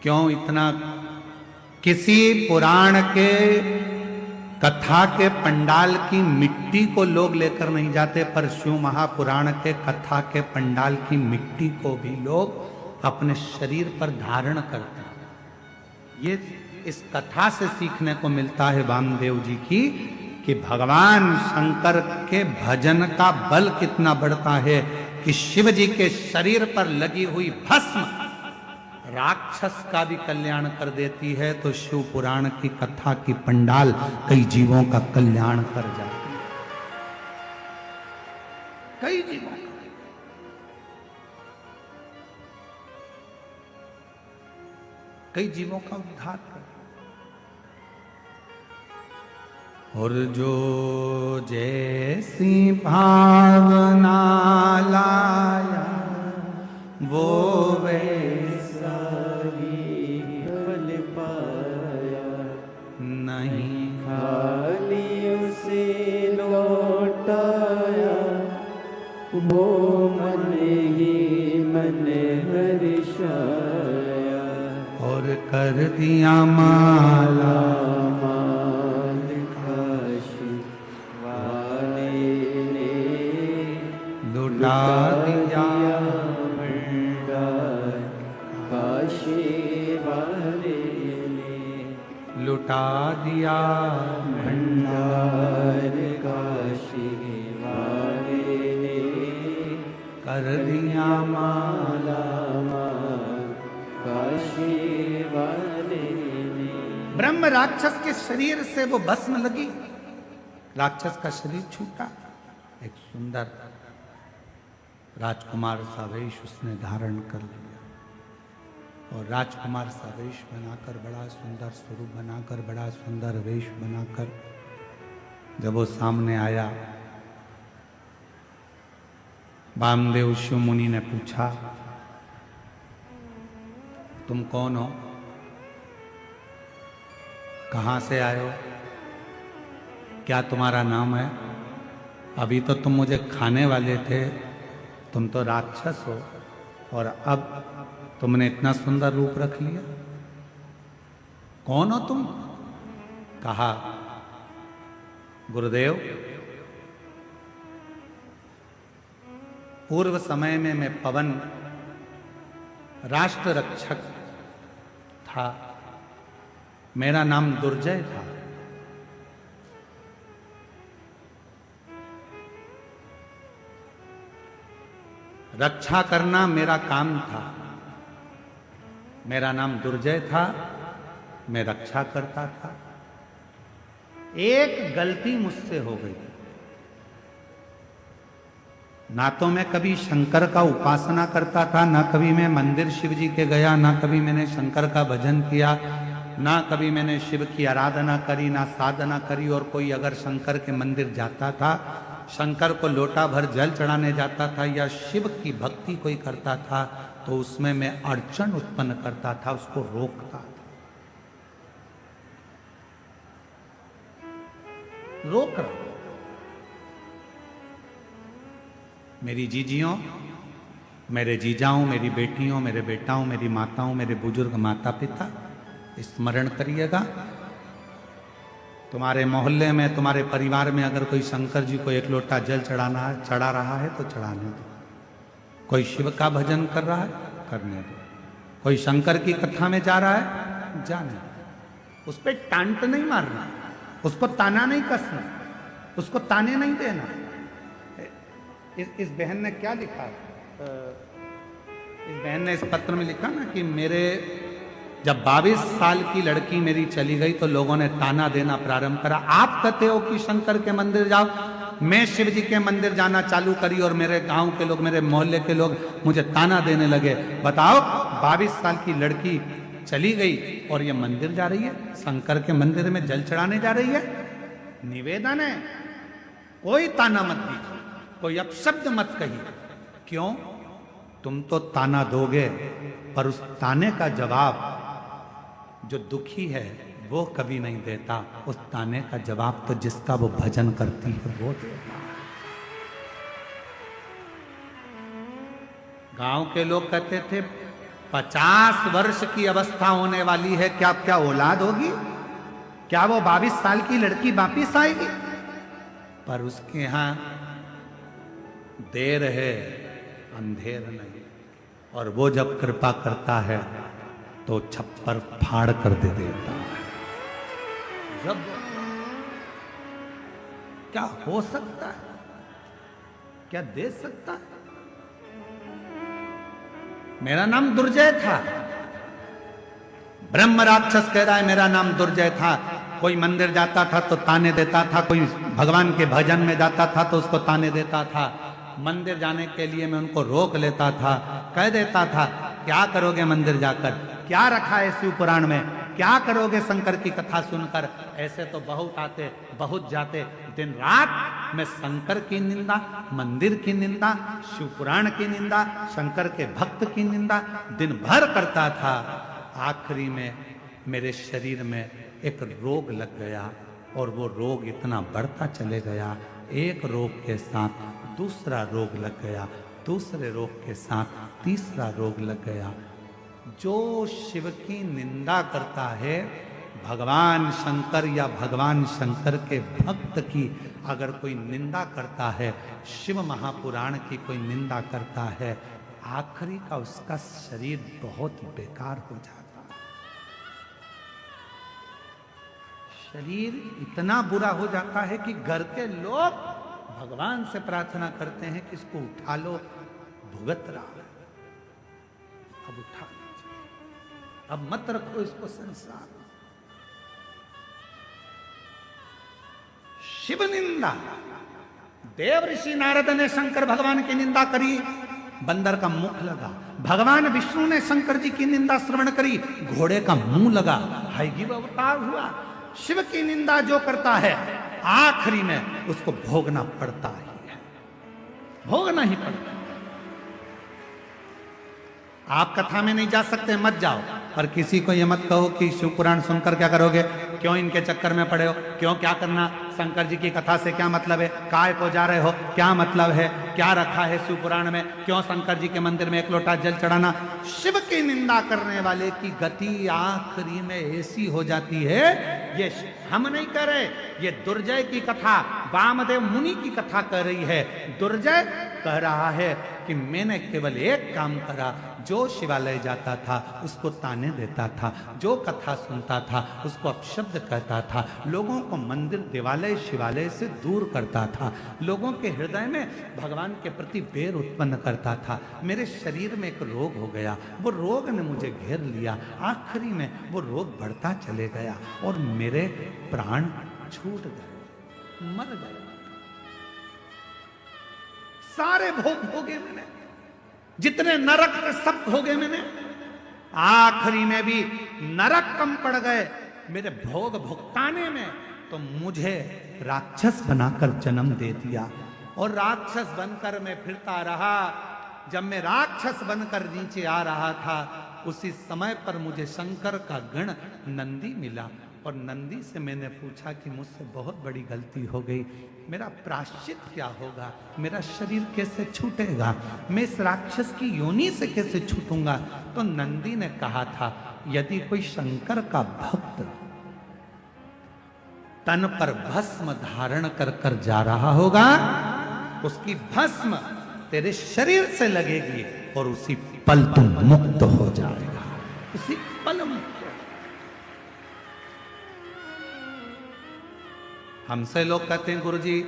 क्यों इतना किसी पुराण के कथा के पंडाल की मिट्टी को लोग लेकर नहीं जाते, पर शिव महापुराण के कथा के पंडाल की मिट्टी को भी लोग अपने शरीर पर धारण करते हैं। ये इस कथा से सीखने को मिलता है वामदेव जी की, कि भगवान शंकर के भजन का बल कितना बढ़ता है, कि शिव जी के शरीर पर लगी हुई भस्म राक्षस का भी कल्याण कर देती है, तो शिव पुराण की कथा की पंडाल कई जीवों का कल्याण कर जाती है, कई जीवों का। कई जीवों का उद्धार कर। और जो जैसी भावना लाया वो वैसा ही फल पाया, नहीं खाली उसे लौट कर दिया माला, माल काशी वाले ने लुटा दिया भंडार काशी वाले ने लुटा दिया भंडार काशी वाले ने कर दिया माला। काशी वाले ने ब्रह्म राक्षस के शरीर से वो भस्म लगी, राक्षस का शरीर छूटा, एक सुंदर राजकुमार सा वेश उसने धारण कर लिया और राजकुमार सा वेश बनाकर, बड़ा सुंदर स्वरूप बनाकर, बड़ा सुंदर वेश बनाकर जब वो सामने आया, वामदेव शिव मुनि ने पूछा, तुम कौन हो, कहां से आए हो, क्या तुम्हारा नाम है? अभी तो तुम मुझे खाने वाले थे, तुम तो राक्षस हो और अब तुमने इतना सुंदर रूप रख लिया, कौन हो तुम? कहा, गुरुदेव, पूर्व समय में मैं पवन राष्ट्र रक्षक था, मेरा नाम दुर्जय था। रक्षा करना मेरा काम था, मेरा नाम दुर्जय था, मैं रक्षा करता था। एक गलती मुझसे हो गई, ना तो मैं कभी शंकर का उपासना करता था, ना कभी मैं मंदिर शिव जी के गया, ना कभी मैंने शंकर का भजन किया, ना कभी मैंने शिव की आराधना करी, ना साधना करी। और कोई अगर शंकर के मंदिर जाता था, शंकर को लोटा भर जल चढ़ाने जाता था या शिव की भक्ति कोई करता था, तो उसमें मैं अड़चन उत्पन्न करता था, उसको रोकता था, रोक रहा। मेरी जीजियों, मेरे जीजाओं, मेरी बेटियों, मेरे बेटाओं, मेरी माताओं, मेरे बुजुर्ग माता पिता, स्मरण करिएगा, तुम्हारे मोहल्ले में, तुम्हारे परिवार में अगर कोई शंकर जी को एक लोटा जल चढ़ा रहा है तो चढ़ाने दो। कोई शिव का भजन कर रहा है, करने दो। कोई शंकर की कथा में जा रहा है, जाने दो। उस पर टांट नहीं मारना, उसको ताना नहीं कसना, उसको ताने नहीं देना। इस बहन ने क्या लिखा, इस बहन ने इस पत्र में लिखा ना कि मेरे जब 22 साल की लड़की मेरी चली गई तो लोगों ने ताना देना प्रारंभ करा। आप कहते हो कि शंकर के मंदिर जाओ, मैं शिव जी के मंदिर जाना चालू करी और मेरे गांव के लोग, मेरे मोहल्ले के लोग मुझे ताना देने लगे। बताओ, 22 साल की लड़की चली गई और ये मंदिर जा रही है, शंकर के मंदिर में जल चढ़ाने जा रही है। निवेदन है, कोई ताना मत दीजिए, कोई अपशब्द मत कहिए। क्यों? तुम तो ताना दोगे, पर उस ताने का जवाब जो दुखी है वो कभी नहीं देता। उस ताने का जवाब तो जिसका वो भजन करती है वो देता। गांव के लोग कहते थे 50 वर्ष की अवस्था होने वाली है, क्या क्या औलाद होगी? क्या वो 22 साल की लड़की वापिस आएगी? पर उसके यहां देर है, अंधेर नहीं। और वो जब कृपा करता है तो छप्पर फाड़ कर दे देता है। जब क्या हो सकता है, क्या दे सकता है? मेरा नाम दुर्जय था, ब्रह्म राक्षस कह रहा है मेरा नाम दुर्जय था। कोई मंदिर जाता था तो ताने देता था, कोई भगवान के भजन में जाता था तो उसको ताने देता था। मंदिर जाने के लिए मैं उनको रोक लेता था, कह देता था क्या करोगे मंदिर जाकर, क्या रखा है शिव पुराण में, क्या करोगे शंकर की कथा सुनकर। ऐसे तो बहुत आते बहुत जाते, दिन रात मैं शंकर की निंदा, मंदिर की निंदा, शिव पुराण की निंदा, शंकर के भक्त की निंदा दिन भर करता था। आखिरी में मेरे शरीर में एक रोग लग गया और वो रोग इतना बढ़ता चले गया। एक रोग के साथ दूसरा रोग लग गया, दूसरे रोग के साथ तीसरा रोग लग गया। जो शिव की निंदा करता है, भगवान शंकर या भगवान शंकर के भक्त की अगर कोई निंदा करता है, शिव महापुराण की कोई निंदा करता है, आखिरी का उसका शरीर बहुत बेकार हो जाता है। शरीर इतना बुरा हो जाता है कि घर के लोग भगवान से प्रार्थना करते हैं कि इसको उठा लो, भुगत रहा है, अब उठा लीजिए, अब मत रखो इसको संसार। शिव निंदा, देव ऋषि नारद ने शंकर भगवान की निंदा करी, बंदर का मुख लगा। भगवान विष्णु ने शंकर जी की निंदा श्रवण करी, घोड़े का मुंह लगा, हयग्रीव अवतार हुआ। शिव की निंदा जो करता है, आखिरी में उसको भोगना पड़ता ही है, भोगना ही पड़ता है। आप कथा में नहीं जा सकते, मत जाओ, पर किसी को यह मत कहो कि शिव पुराण सुनकर क्या करोगे, क्यों इनके चक्कर में पड़े हो, क्यों क्या करना, शंकर जी की कथा से क्या मतलब है, काय को जा रहे हो, क्या मतलब है, क्या रखा है शिव पुराण में, क्यों शंकर जी के मंदिर में एक लोटा जल चढ़ाना। शिव की निंदा करने वाले की गति आखिरी में ऐसी हो जाती है, ये हम नहीं कह रहे, ये दुर्जय की कथा, वामदेव मुनि की कथा कह रही है। दुर्जय कह रहा है कि मैंने केवल एक काम करा, जो शिवालय जाता था उसको ताने देता था, जो कथा सुनता था उसको अपशब्द कहता था, लोगों को मंदिर देवालय शिवालय से दूर करता था, लोगों के हृदय में भगवान के प्रति बैर उत्पन्न करता था। मेरे शरीर में एक रोग हो गया, वो रोग ने मुझे घेर लिया, आखिरी में वो रोग बढ़ता चले गया और मेरे प्राण छूट गए, मर गए। सारे भोग भोगे मैंने, जितने नरक के सब भोगे मैंने, आखिरी में भी नरक कम पड़ गए मेरे भोग भुगताने में, तो मुझे राक्षस बनाकर जन्म दे दिया और राक्षस बनकर मैं फिरता रहा। जब मैं राक्षस बनकर नीचे आ रहा था, उसी समय पर मुझे शंकर का गण नंदी मिला और नंदी से मैंने पूछा कि मुझसे बहुत बड़ी गलती हो गई, मेरा प्रायश्चित क्या होगा, मेरा शरीर कैसे छूटेगा, मैं इस राक्षस की योनि से कैसे छूटूंगा। तो नंदी ने कहा था, यदि कोई शंकर का भक्त तन पर भस्म धारण कर कर जा रहा होगा, उसकी भस्म तेरे शरीर से लगेगी और उसी पल तुम मुक्त हो जाएगा, उसी पल मुक्त। हमसे लोग कहते हैं, गुरुजी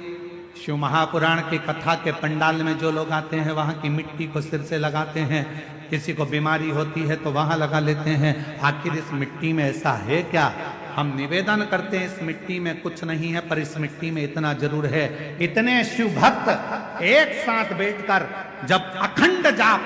शिव महापुराण की कथा के पंडाल में जो लोग आते हैं वहां की मिट्टी को सिर से लगाते हैं, किसी को बीमारी होती है तो वहां लगा लेते हैं, आखिर इस मिट्टी में ऐसा है क्या। हम निवेदन करते हैं, इस मिट्टी में कुछ नहीं है, पर इस मिट्टी में इतना जरूर है। इतने शिव भक्त एक साथ बैठकर जब अखंड जाप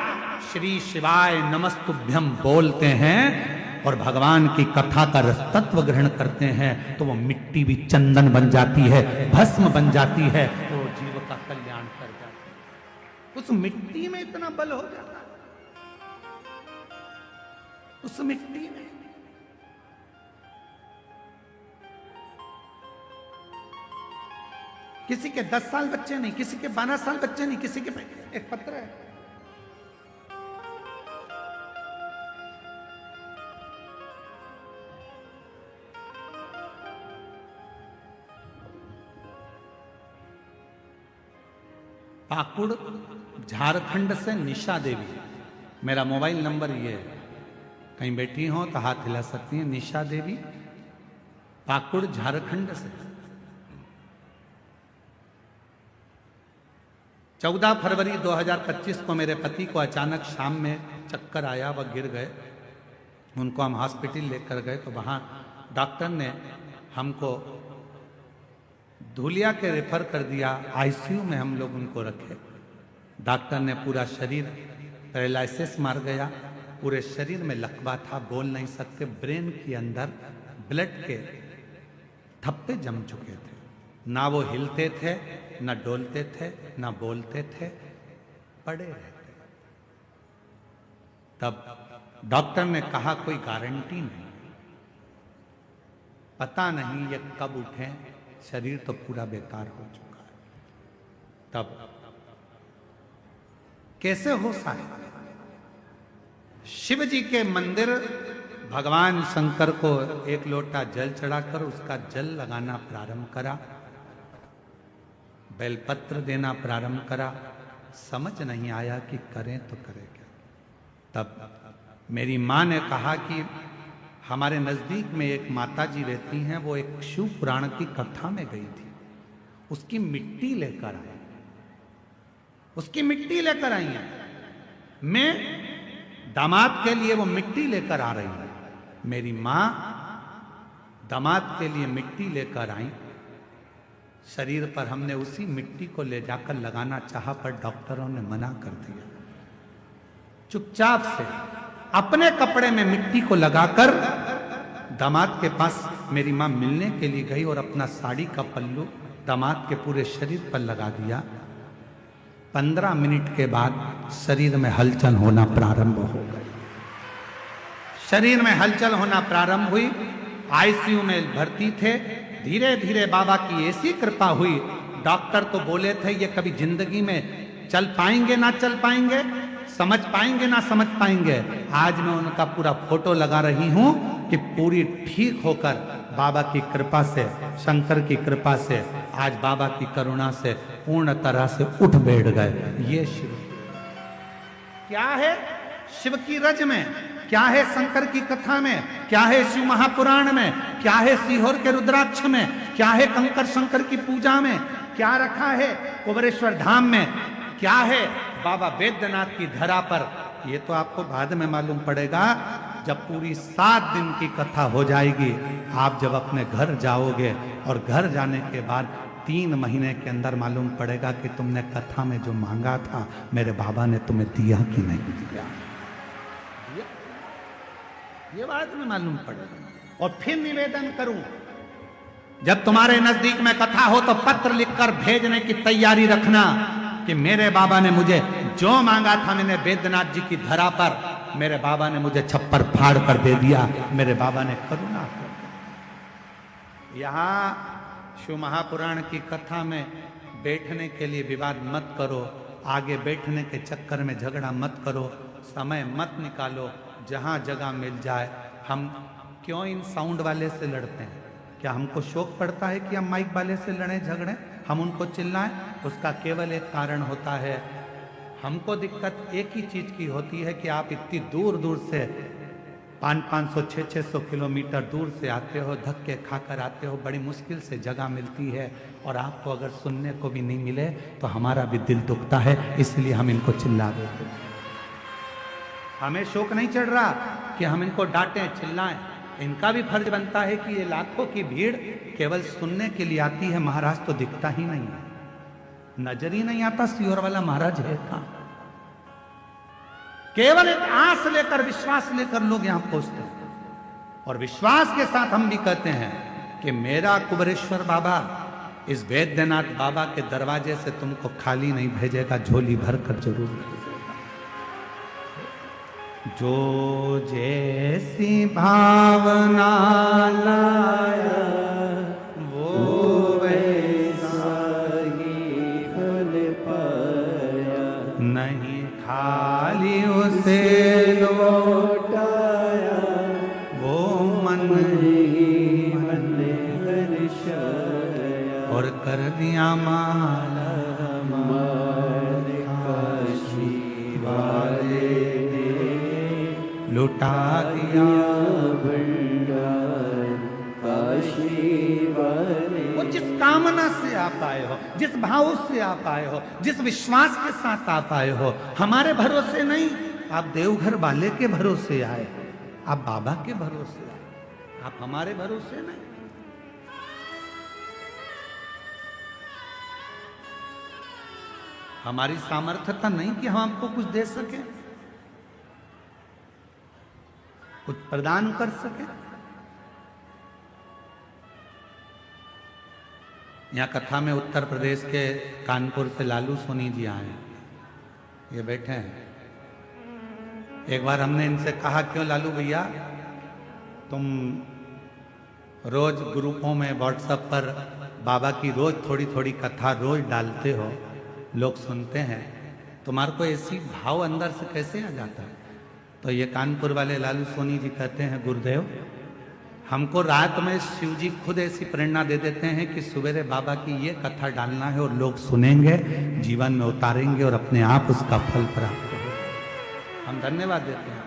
श्री शिवाय नमस्तुभ्यम बोलते हैं और भगवान की कथा का रसतत्व ग्रहण करते हैं, तो वो मिट्टी भी चंदन बन जाती है, भस्म बन जाती है, तो जीव का कल्याण कर जाती है। उस मिट्टी में इतना बल हो जाता है, उस मिट्टी में। किसी के 10 साल बच्चे नहीं, किसी के 12 साल बच्चे नहीं, किसी के एक पत्र है, पाकुड़ झारखंड से निशा देवी, मेरा मोबाइल नंबर ये है, कहीं बैठी हो तो हाथ हिला सकती हैं। निशा देवी पाकुड़ झारखंड से 14 फरवरी 2025 को मेरे पति को अचानक शाम में चक्कर आया, वह गिर गए, उनको हम हॉस्पिटल लेकर गए तो वहाँ डॉक्टर ने हमको धुलिया के रेफर कर दिया, आईसीयू में हम लोग उनको रखे। डॉक्टर ने पूरा शरीर पैरालिसिस मार गया, पूरे शरीर में लकवा था, बोल नहीं सकते, ब्रेन के अंदर ब्लड के थप्पे जम चुके थे, ना वो हिलते थे, ना डोलते थे, ना बोलते थे, पड़े रहते। तब डॉक्टर ने कहा कोई गारंटी नहीं, पता नहीं ये कब उठे, शरीर तो पूरा बेकार हो चुका है। तब कैसे हो सकता, शिव जी के मंदिर भगवान शंकर को एक लोटा जल चढ़ाकर उसका जल लगाना प्रारंभ करा, बेलपत्र देना प्रारंभ करा। समझ नहीं आया कि करें तो करें क्या। तब मेरी माँ ने कहा कि हमारे नजदीक में एक माता जी रहती हैं, वो एक शिव पुराण की कथा में गई थी, उसकी मिट्टी लेकर आई, उसकी मिट्टी लेकर आई है। मैं दामाद के लिए वो मिट्टी लेकर आ रही हूं। मेरी माँ दामाद के लिए मिट्टी लेकर आई। शरीर पर हमने उसी मिट्टी को ले जाकर लगाना चाहा, पर डॉक्टरों ने मना कर दिया। चुपचाप से अपने कपड़े में मिट्टी को लगाकर दामाद के पास मेरी माँ मिलने के लिए गई और अपना साड़ी का पल्लू दामाद के पूरे शरीर पर लगा दिया। 15 मिनट के बाद शरीर में हलचल होना प्रारंभ हो गई। शरीर में हलचल होना प्रारंभ हुई। आईसीयू में भर्ती थे। धीरे धीरे बाबा की ऐसी कृपा हुई, डॉक्टर तो बोले थे ये कभी जिंदगी में चल पाएंगे ना चल पाएंगे, समझ पाएंगे ना समझ पाएंगे। आज मैं उनका पूरा फोटो लगा रही हूं कि पूरी ठीक होकर बाबा की कृपा से, शंकर की कृपा से, आज बाबा की करुणा से पूर्ण तरह से उठ बैठ गए। ये शिव क्या है, शिव की रज में क्या है, शंकर की कथा में क्या है, शिव महापुराण में क्या है, सीहोर के रुद्राक्ष में क्या है, कंकर शंकर की पूजा में क्या रखा है, कुबेरेश्वर धाम में क्या है, बाबा बैद्यनाथ की धरा पर। ये तो आपको बाद में मालूम पड़ेगा जब पूरी 7 दिन की कथा हो जाएगी। आप जब अपने घर जाओगे और घर जाने के बाद 3 महीने के अंदर मालूम पड़ेगा कि तुमने कथा में जो मांगा था मेरे बाबा ने तुम्हें दिया कि नहीं दिया। ये बाद में मालूम पड़ेगा। और फिर निवेदन करूं, जब तुम्हारे नजदीक में कथा हो तो पत्र लिखकर भेजने की तैयारी रखना कि मेरे बाबा ने मुझे जो मांगा था, मैंने बैद्यनाथ जी की धरा पर मेरे बाबा ने मुझे छप्पर फाड़ कर दे दिया। मेरे बाबा ने करुणा कर। यहां शिव महापुराण की कथा में बैठने के लिए विवाद मत करो, आगे बैठने के चक्कर में झगड़ा मत करो, समय मत निकालो। जहां जगह मिल जाए। हम क्यों इन साउंड वाले से लड़ते हैं? क्या हमको शौक पड़ता है कि हम माइक वाले से लड़ें झगड़ें, हम उनको चिल्लाएं? उसका केवल एक कारण होता है, हमको दिक्कत एक ही चीज की होती है कि आप इतनी दूर दूर से 500 600 किलोमीटर दूर से आते हो, धक्के खाकर आते हो, बड़ी मुश्किल से जगह मिलती है और आपको अगर सुनने को भी नहीं मिले तो हमारा भी दिल दुखता है, इसलिए हम इनको चिल्ला देते हैं। हमें शौक नहीं चढ़ रहा कि हम इनको डांटें चिल्लाएं। इनका भी फर्ज बनता है कि ये लाखों की भीड़ केवल सुनने के लिए आती है। महाराज तो दिखता ही नहीं है, नजर ही नहीं आता सीहोर वाला महाराज है कहां। केवल एक आस लेकर, विश्वास लेकर लोग यहां पहुंचते हैं और विश्वास के साथ हम भी कहते हैं कि मेरा कुबेरेश्वर बाबा इस बैद्यनाथ बाबा के दरवाजे से तुमको खाली नहीं भेजेगा, झोली भर कर जरूर भेजेगा। जो जैसी भावना लाया वो वैसा ही फल पाया, नहीं खाली उसे लौटाया, वो मन ही मन हर्षाया और कर दिया माला माल काशी वाले, लुटा दिया भंडार काशी वाले। वो जिस कामना से आप आए हो, जिस भाव से आप आए हो, जिस विश्वास के साथ आप आए हो, हमारे भरोसे नहीं, आप देवघर वाले के भरोसे आए, आप बाबा के भरोसे आए, आप हमारे भरोसे नहीं। हमारी सामर्थ्यता नहीं कि हम आपको कुछ दे सकें, कुछ प्रदान कर सके। यहां कथा में उत्तर प्रदेश के कानपुर से लालू सोनी जी आए, ये बैठे हैं। एक बार हमने इनसे कहा, क्यों लालू भैया तुम रोज ग्रुपों में व्हाट्सएप पर बाबा की रोज थोड़ी थोड़ी कथा रोज डालते हो, लोग सुनते हैं, तुम्हारे को ऐसी भाव अंदर से कैसे आ जाता है? तो ये कानपुर वाले लालू सोनी जी कहते हैं, गुरुदेव हमको रात में शिव जी खुद ऐसी प्रेरणा दे देते हैं कि सवेरे बाबा की ये कथा डालना है और लोग सुनेंगे, जीवन में उतारेंगे और अपने आप उसका फल प्राप्त होगा। हम धन्यवाद देते हैं।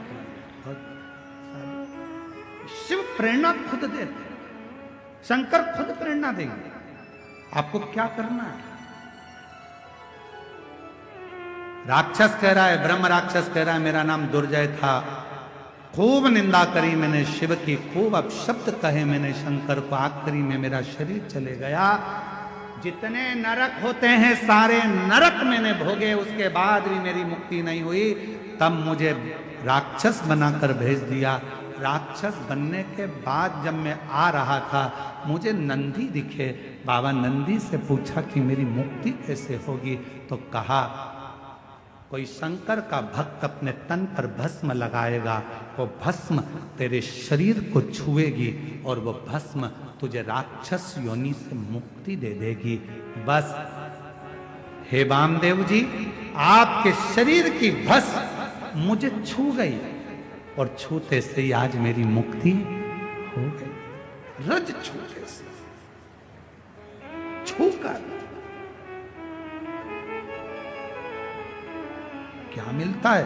शिव प्रेरणा खुद देते हैं, शंकर खुद प्रेरणा देंगे, आपको क्या करना है। राक्षस कह रहा है, ब्रह्म राक्षस कह रहा है मेरा नाम दुर्जय था, खूब निंदा करी मैंने शिव की, खूब अपशब्द कहे मैंने शंकर को, आखिरी में मेरा शरीर चले गया। जितने नरक होते हैं सारे नरक मैंने भोगे, उसके बाद भी मेरी मुक्ति नहीं हुई। तब मुझे राक्षस बनाकर भेज दिया। राक्षस बनने के बाद जब मैं आ रहा था मुझे नंदी दिखे। बाबा नंदी से पूछा कि मेरी मुक्ति कैसे होगी, तो कहा कोई शंकर का भक्त अपने तन पर भस्म लगाएगा, वो भस्म तेरे शरीर को छुएगी और वो भस्म तुझे राक्षस योनि से मुक्ति दे देगी। बस हे वामदेव जी, आपके शरीर की भस्म मुझे छू गई और छूते से ही आज मेरी मुक्ति हो गई। रज छूते से, छूकर क्या मिलता है।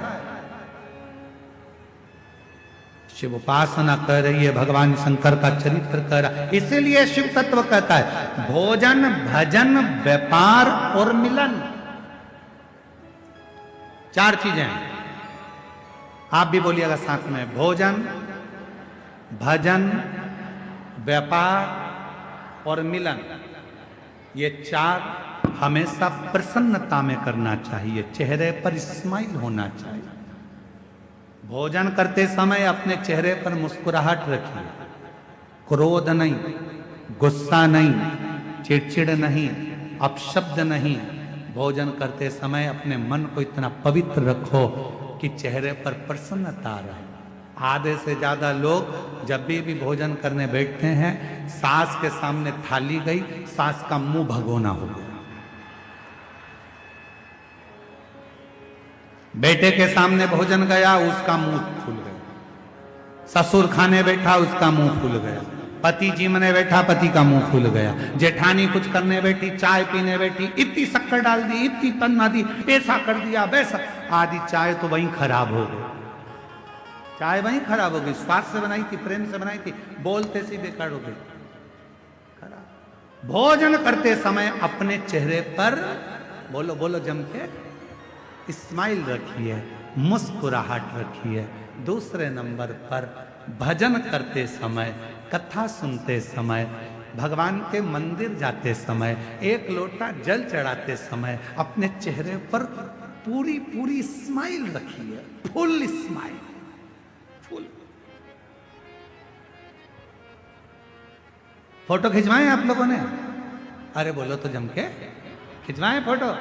शिव उपासना कर रही है, भगवान शंकर का चरित्र कर रहा है। इसीलिए शिव तत्व कहता है भोजन भजन व्यापार और मिलन, चार चीजें हैं। आप भी बोलिएगा साथ में, भोजन भजन व्यापार और मिलन। ये चार हमेशा प्रसन्नता में करना चाहिए, चेहरे पर स्माइल होना चाहिए। भोजन करते समय अपने चेहरे पर मुस्कुराहट रखिए, क्रोध नहीं, गुस्सा नहीं, चिड़चिड़ नहीं, अपशब्द नहीं। भोजन करते समय अपने मन को इतना पवित्र रखो कि चेहरे पर प्रसन्नता रहे। आधे से ज्यादा लोग जब भी भोजन करने बैठते हैं, सास के सामने थाली गई, सास का मुंह भगोना हो गया। बेटे के सामने भोजन गया, उसका मुंह फूल गया। ससुर खाने बैठा, उसका मुंह फूल गया। पति जीमने बैठा, पति का मुंह फूल गया। जेठानी कुछ करने बैठी, चाय पीने बैठी, इतनी शक्कर डाल दी, इतनी तन्ना दी, ऐसा कर दिया वैसा, आधी चाय तो वहीं खराब हो गई। चाय वहीं खराब हो गई, स्वाद से बनाई थी, प्रेम से बनाई थी, बोलते सी बेकार हो गई, खराब। भोजन करते समय अपने चेहरे पर बोलो बोलो जम के स्माइल रखिए, मुस्कुराहट रखिए। दूसरे नंबर पर भजन करते समय, कथा सुनते समय, भगवान के मंदिर जाते समय, एक लोटा जल चढ़ाते समय अपने चेहरे पर पूरी पूरी स्माइल रखिए, फुल स्माइल, फुल। फोटो खिंचवाएं आप लोगों ने? अरे बोलो तो जम के खिंचवाएं फोटो।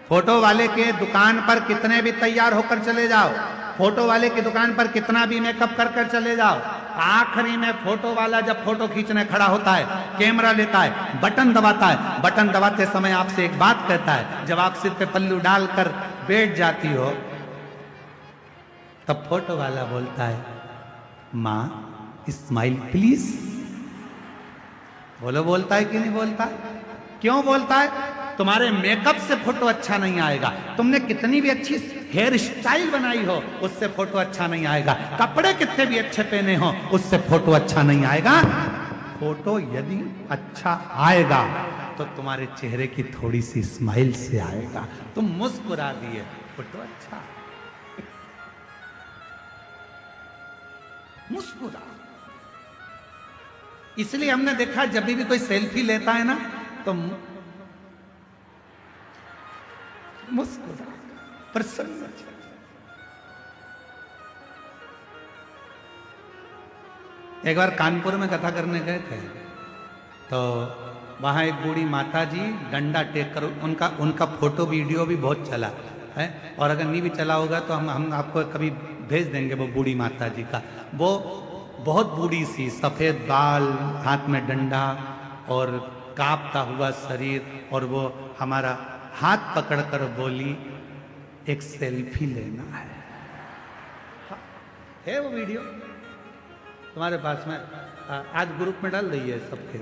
फोटो वाले के दुकान पर कितने भी तैयार होकर चले जाओ, फोटो वाले की दुकान पर कितना भी मेकअप कर कर चले जाओ, आखिरी में फोटो वाला जब फोटो खींचने खड़ा होता है, कैमरा लेता है, बटन दबाता है, बटन दबाते समय आपसे एक बात कहता है। जब आप सिर पे पल्लू डालकर बैठ जाती हो तब फोटो वाला बोलता है, माँ स्माइल प्लीज। बोलो बोलता है कि नहीं बोलता? क्यों बोलता है? तुम्हारे मेकअप से फोटो अच्छा नहीं आएगा, तुमने कितनी भी अच्छी हेयर स्टाइल बनाई हो उससे फोटो अच्छा नहीं आएगा, कपड़े कितने भी अच्छे पहने हो उससे फोटो अच्छा नहीं आएगा। फोटो यदि अच्छा आएगा तो तुम्हारे चेहरे की थोड़ी सी स्माइल से आएगा। तुम मुस्कुरा दिए, फोटो अच्छा, मुस्कुरा। इसलिए हमने देखा जब भी कोई सेल्फी लेता है ना तो मुस्कुरा, प्रसन्न। एक बार कानपुर में कथा करने गए थे तो वहां एक बूढ़ी माता जी डंडा टेक कर, उनका फोटो वीडियो भी बहुत चला है, और अगर नहीं भी चला होगा तो हम आपको कभी भेज देंगे वो बूढ़ी माता जी का। वो बहुत बूढ़ी सी, सफेद बाल, हाथ में डंडा और कांपता हुआ शरीर, और वो हमारा हाथ पकड़कर बोली एक सेल्फी लेना है। है वो वीडियो तुम्हारे पास में? आज ग्रुप में डाल रही है सबके।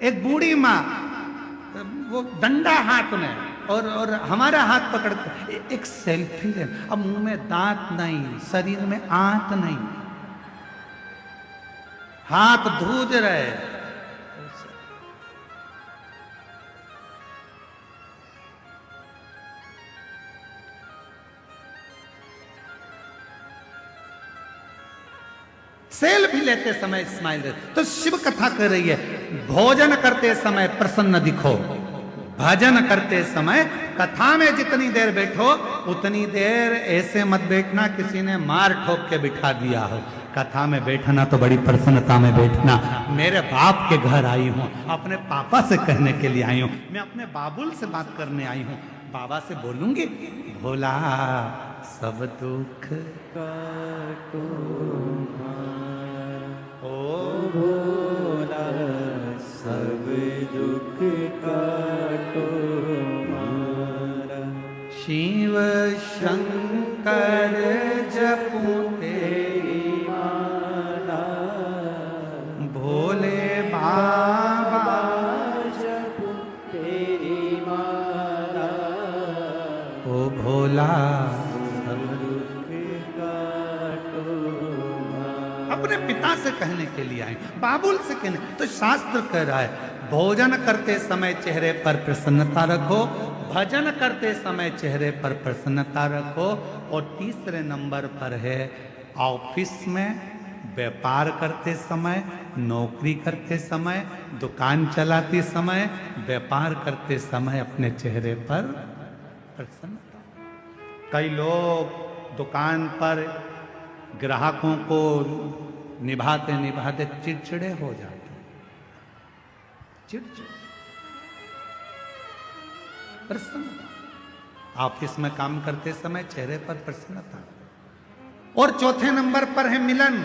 एक बूढ़ी माँ, वो डंडा हाथ में और हमारा हाथ पकड़ के एक सेल्फी ले। अब मुंह में दांत नहीं, शरीर में आंत नहीं, हाथ धूज रहे। सेल्फी लेते समय स्माइल दे। तो शिव कथा कर रही है, भोजन करते समय प्रसन्न दिखो, भजन करते समय कथा में जितनी देर बैठो उतनी देर ऐसे मत बैठना किसी ने मार ठोक के बिठा दिया हो। कथा में बैठना तो बड़ी प्रसन्नता में बैठना। मेरे बाप के घर आई हूं, अपने पापा से कहने के लिए आई हूं, मैं अपने बाबुल से बात करने आई हूं। बाबा से बोलूंगी, भोला सब दुख काटो ओ भोला सब दुख काटो मारा। शिव शंकर जपू तेरी माला भोले बाबा जपू तेरी माला। ओ भोला सब दुख काटो मारा। अपने पिता से कहने के लिए आए, बाबुल से कहने। तो शास्त्र कह रहा है भोजन करते समय चेहरे पर प्रसन्नता रखो, भजन करते समय चेहरे पर प्रसन्नता रखो। और तीसरे नंबर पर है ऑफिस में, व्यापार करते समय, नौकरी करते समय, दुकान चलाते समय, व्यापार करते समय अपने चेहरे पर प्रसन्नता। कई लोग दुकान पर ग्राहकों को निभाते निभाते चिड़चिड़े हो जाते, चिड़चिड़। प्रसन्नता ऑफिस में काम करते समय चेहरे पर प्रसन्नता। और चौथे नंबर पर है मिलन।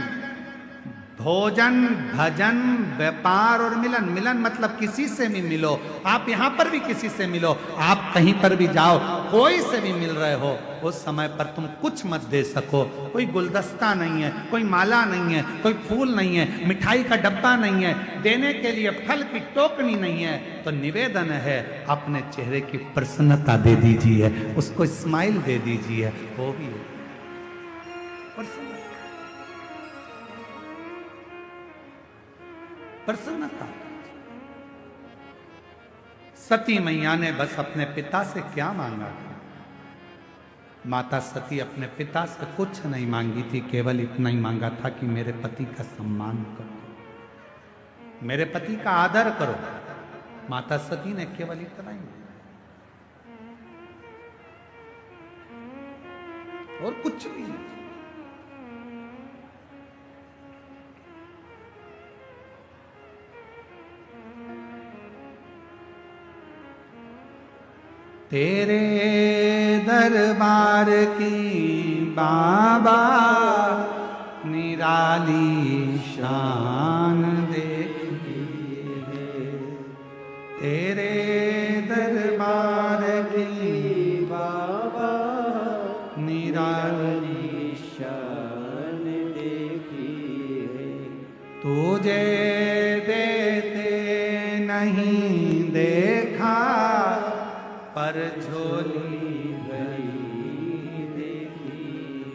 भोजन, भजन, व्यापार और मिलन। मिलन मतलब किसी से भी मिलो, आप यहां पर भी किसी से मिलो, आप कहीं पर भी जाओ, कोई से भी मिल रहे हो, उस समय पर तुम कुछ मत दे सको। कोई गुलदस्ता नहीं है, कोई माला नहीं है, कोई फूल नहीं है, मिठाई का डब्बा नहीं है, देने के लिए फल की टोकनी नहीं है, तो निवेदन है अपने चेहरे की प्रसन्नता दे दीजिए, उसको स्माइल दे दीजिए, वो भी प्रसन्नता। सती मैया ने बस अपने पिता से क्या मांगा था? माता सती अपने पिता से कुछ नहीं मांगी थी, केवल इतना ही मांगा था कि मेरे पति का सम्मान करो, मेरे पति का आदर करो। माता सती ने केवल इतना ही और कुछ भी नहीं। तेरे दरबार की बाबा निराली शान देखी है, तेरे दरबार की बाबा निराली शान देखी है। तुझे देते नहीं देखा पर झोली भरी देखी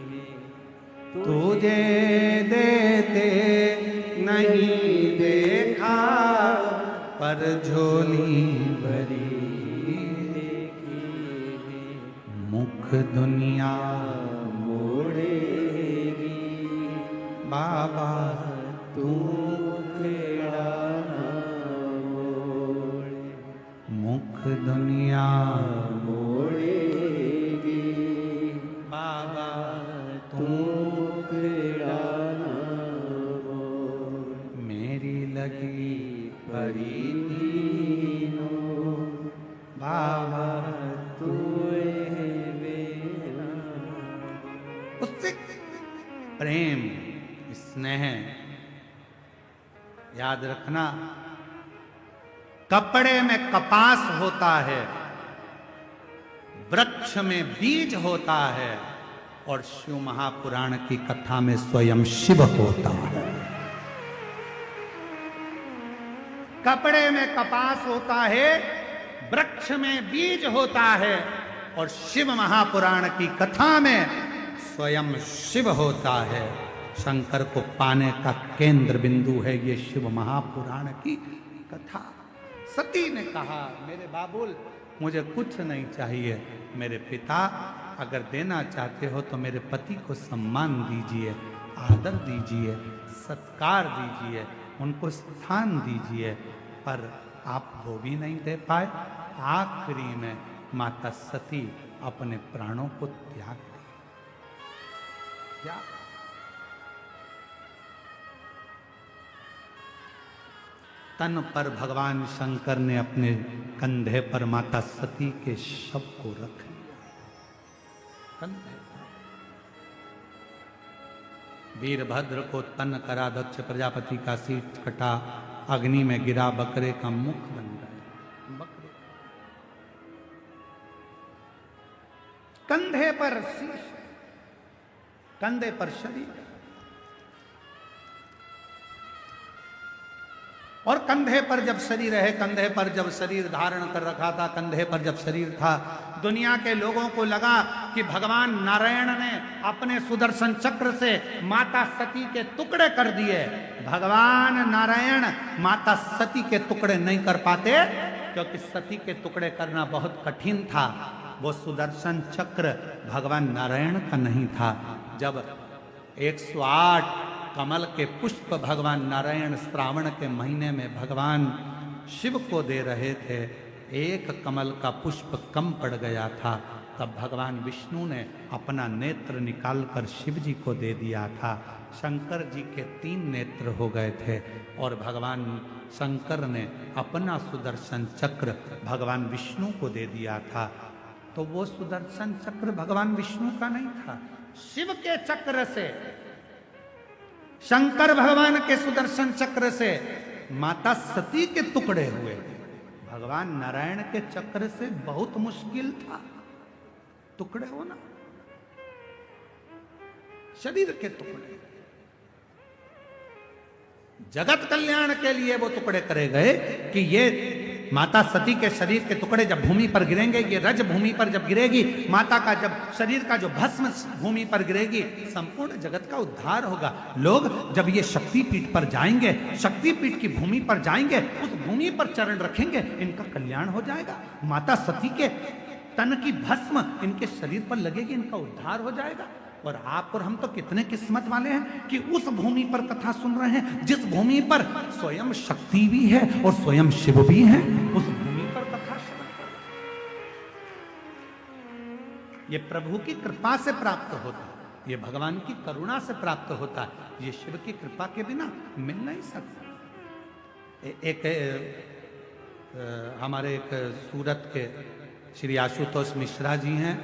है। तुझे देते नहीं देखा पर झोली भरी देखी है। मुख दुनिया मोड़ेगी बाबा तू खेड़ा ना मोड़े। मुख दुनिया मोड़ेगी बाबा तू खेड़ा ना मोड़े। मेरी लगी परी तीनों बाबा तू बेला। उससे प्रेम, स्नेह याद रखना। कपड़े में कपास होता है, वृक्ष में बीज होता है, और शिव महापुराण की कथा में स्वयं शिव होता है। कपड़े में कपास होता है, वृक्ष में बीज होता है, और शिव महापुराण की कथा में स्वयं शिव होता है। शंकर को पाने का केंद्र बिंदु है ये शिव महापुराण की कथा। सती ने कहा, मेरे बाबुल मुझे कुछ नहीं चाहिए, मेरे पिता अगर देना चाहते हो तो मेरे पति को सम्मान दीजिए, आदर दीजिए, सत्कार दीजिए, उनको स्थान दीजिए, पर आप वो भी नहीं दे पाए। आखिरी में माता सती अपने प्राणों को त्याग दी। क्या तन पर भगवान शंकर ने अपने कंधे पर माता सती के शव को रख लिया। कंधे पर वीरभद्र को उत्पन्न करा, दक्ष प्रजापति का शीश कटा, अग्नि में गिरा, बकरे का मुख बन गया। बकरे कंधे पर शीश, कंधे पर शरीर, और कंधे पर जब शरीर है, कंधे पर जब शरीर धारण कर रखा था, कंधे पर जब शरीर था, दुनिया के लोगों को लगा कि भगवान नारायण ने अपने सुदर्शन चक्र से माता सती के टुकड़े कर दिए। भगवान नारायण माता सती के टुकड़े नहीं कर पाते, क्योंकि सती के टुकड़े करना बहुत कठिन था। वो सुदर्शन चक्र भगवान नारायण का नहीं था। जब 108 कमल के पुष्प भगवान नारायण श्रावण के महीने में भगवान शिव को दे रहे थे, एक कमल का पुष्प कम पड़ गया था, तब भगवान विष्णु ने अपना नेत्र निकालकर शिव जी को दे दिया था। शंकर जी के 3 नेत्र हो गए थे, और भगवान शंकर ने अपना सुदर्शन चक्र भगवान विष्णु को दे दिया था। तो वो सुदर्शन चक्र भगवान विष्णु का नहीं था, शिव के चक्र से, शंकर भगवान के सुदर्शन चक्र से माता सती के टुकड़े हुए। भगवान नारायण के चक्र से बहुत मुश्किल था टुकड़े होना, शरीर के टुकड़े। जगत कल्याण के लिए वो टुकड़े करे गए कि ये माता सती के शरीर के टुकड़े जब भूमि पर गिरेंगे, ये रज भूमि पर जब गिरेगी, माता का जब शरीर का जो भस्म भूमि पर गिरेगी, संपूर्ण जगत का उद्धार होगा। लोग जब ये शक्तिपीठ पर जाएंगे, शक्तिपीठ की भूमि पर जाएंगे, उस भूमि पर चरण रखेंगे, इनका कल्याण हो जाएगा। माता सती के तन की भस्म इनके शरीर पर लगेगी, इनका उद्धार हो जाएगा। और आप और हम तो कितने किस्मत वाले हैं कि उस भूमि पर कथा सुन रहे हैं जिस भूमि पर स्वयं शक्ति भी है और स्वयं शिव भी है। उस भूमि पर कथा श्रवण करें, ये प्रभु की कृपा से प्राप्त होता है, ये भगवान की करुणा से प्राप्त होता है, ये शिव की कृपा के बिना मिल नहीं सकता। एक हमारे एक सूरत के श्री आशुतोष मिश्रा जी हैं,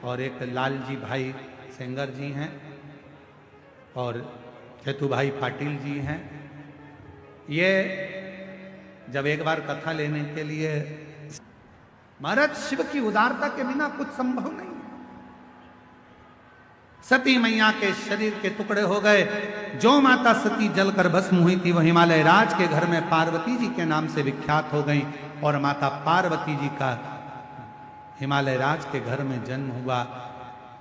और एक लालजी भाई सेंगर जी हैं, और केतु भाई पाटिल जी हैं। ये जब एक बार कथा लेने के लिए, महाराज शिव की उदारता के बिना कुछ संभव नहीं है। सती मैया के शरीर के टुकड़े हो गए। जो माता सती जलकर भस्म हुई थी, वह हिमालय राज के घर में पार्वती जी के नाम से विख्यात हो गई, और माता पार्वती जी का हिमालय राज के घर में जन्म हुआ।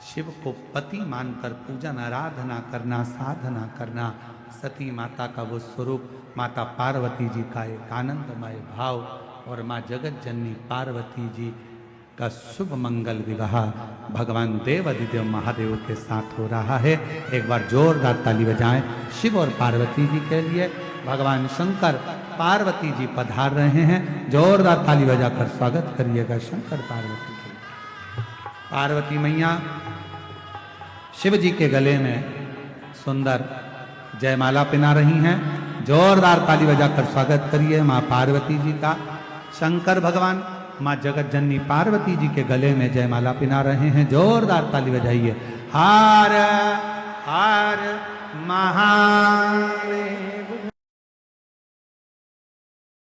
शिव को पति मानकर पूजन आराधना करना, साधना करना, सती माता का वो स्वरूप, माता पार्वती जी का एक आनंदमय भाव, और माँ जगत जननी पार्वती जी का शुभ मंगल विवाह भगवान देवाधिदेव महादेव के साथ हो रहा है। एक बार जोरदार ताली बजाएं शिव और पार्वती जी के लिए। भगवान शंकर पार्वती जी पधार रहे हैं, जोरदार ताली बजाकर स्वागत करिएगा शंकर पार्वती के। पार्वती मैया शिव जी के गले में सुंदर जयमाला पहना रही हैं, जोरदार ताली बजाकर स्वागत करिए माँ पार्वती जी का। शंकर भगवान माँ जगत जननी पार्वती जी के गले में जयमाला पहना रहे हैं, जोरदार ताली बजाइए। हार हार महादेव।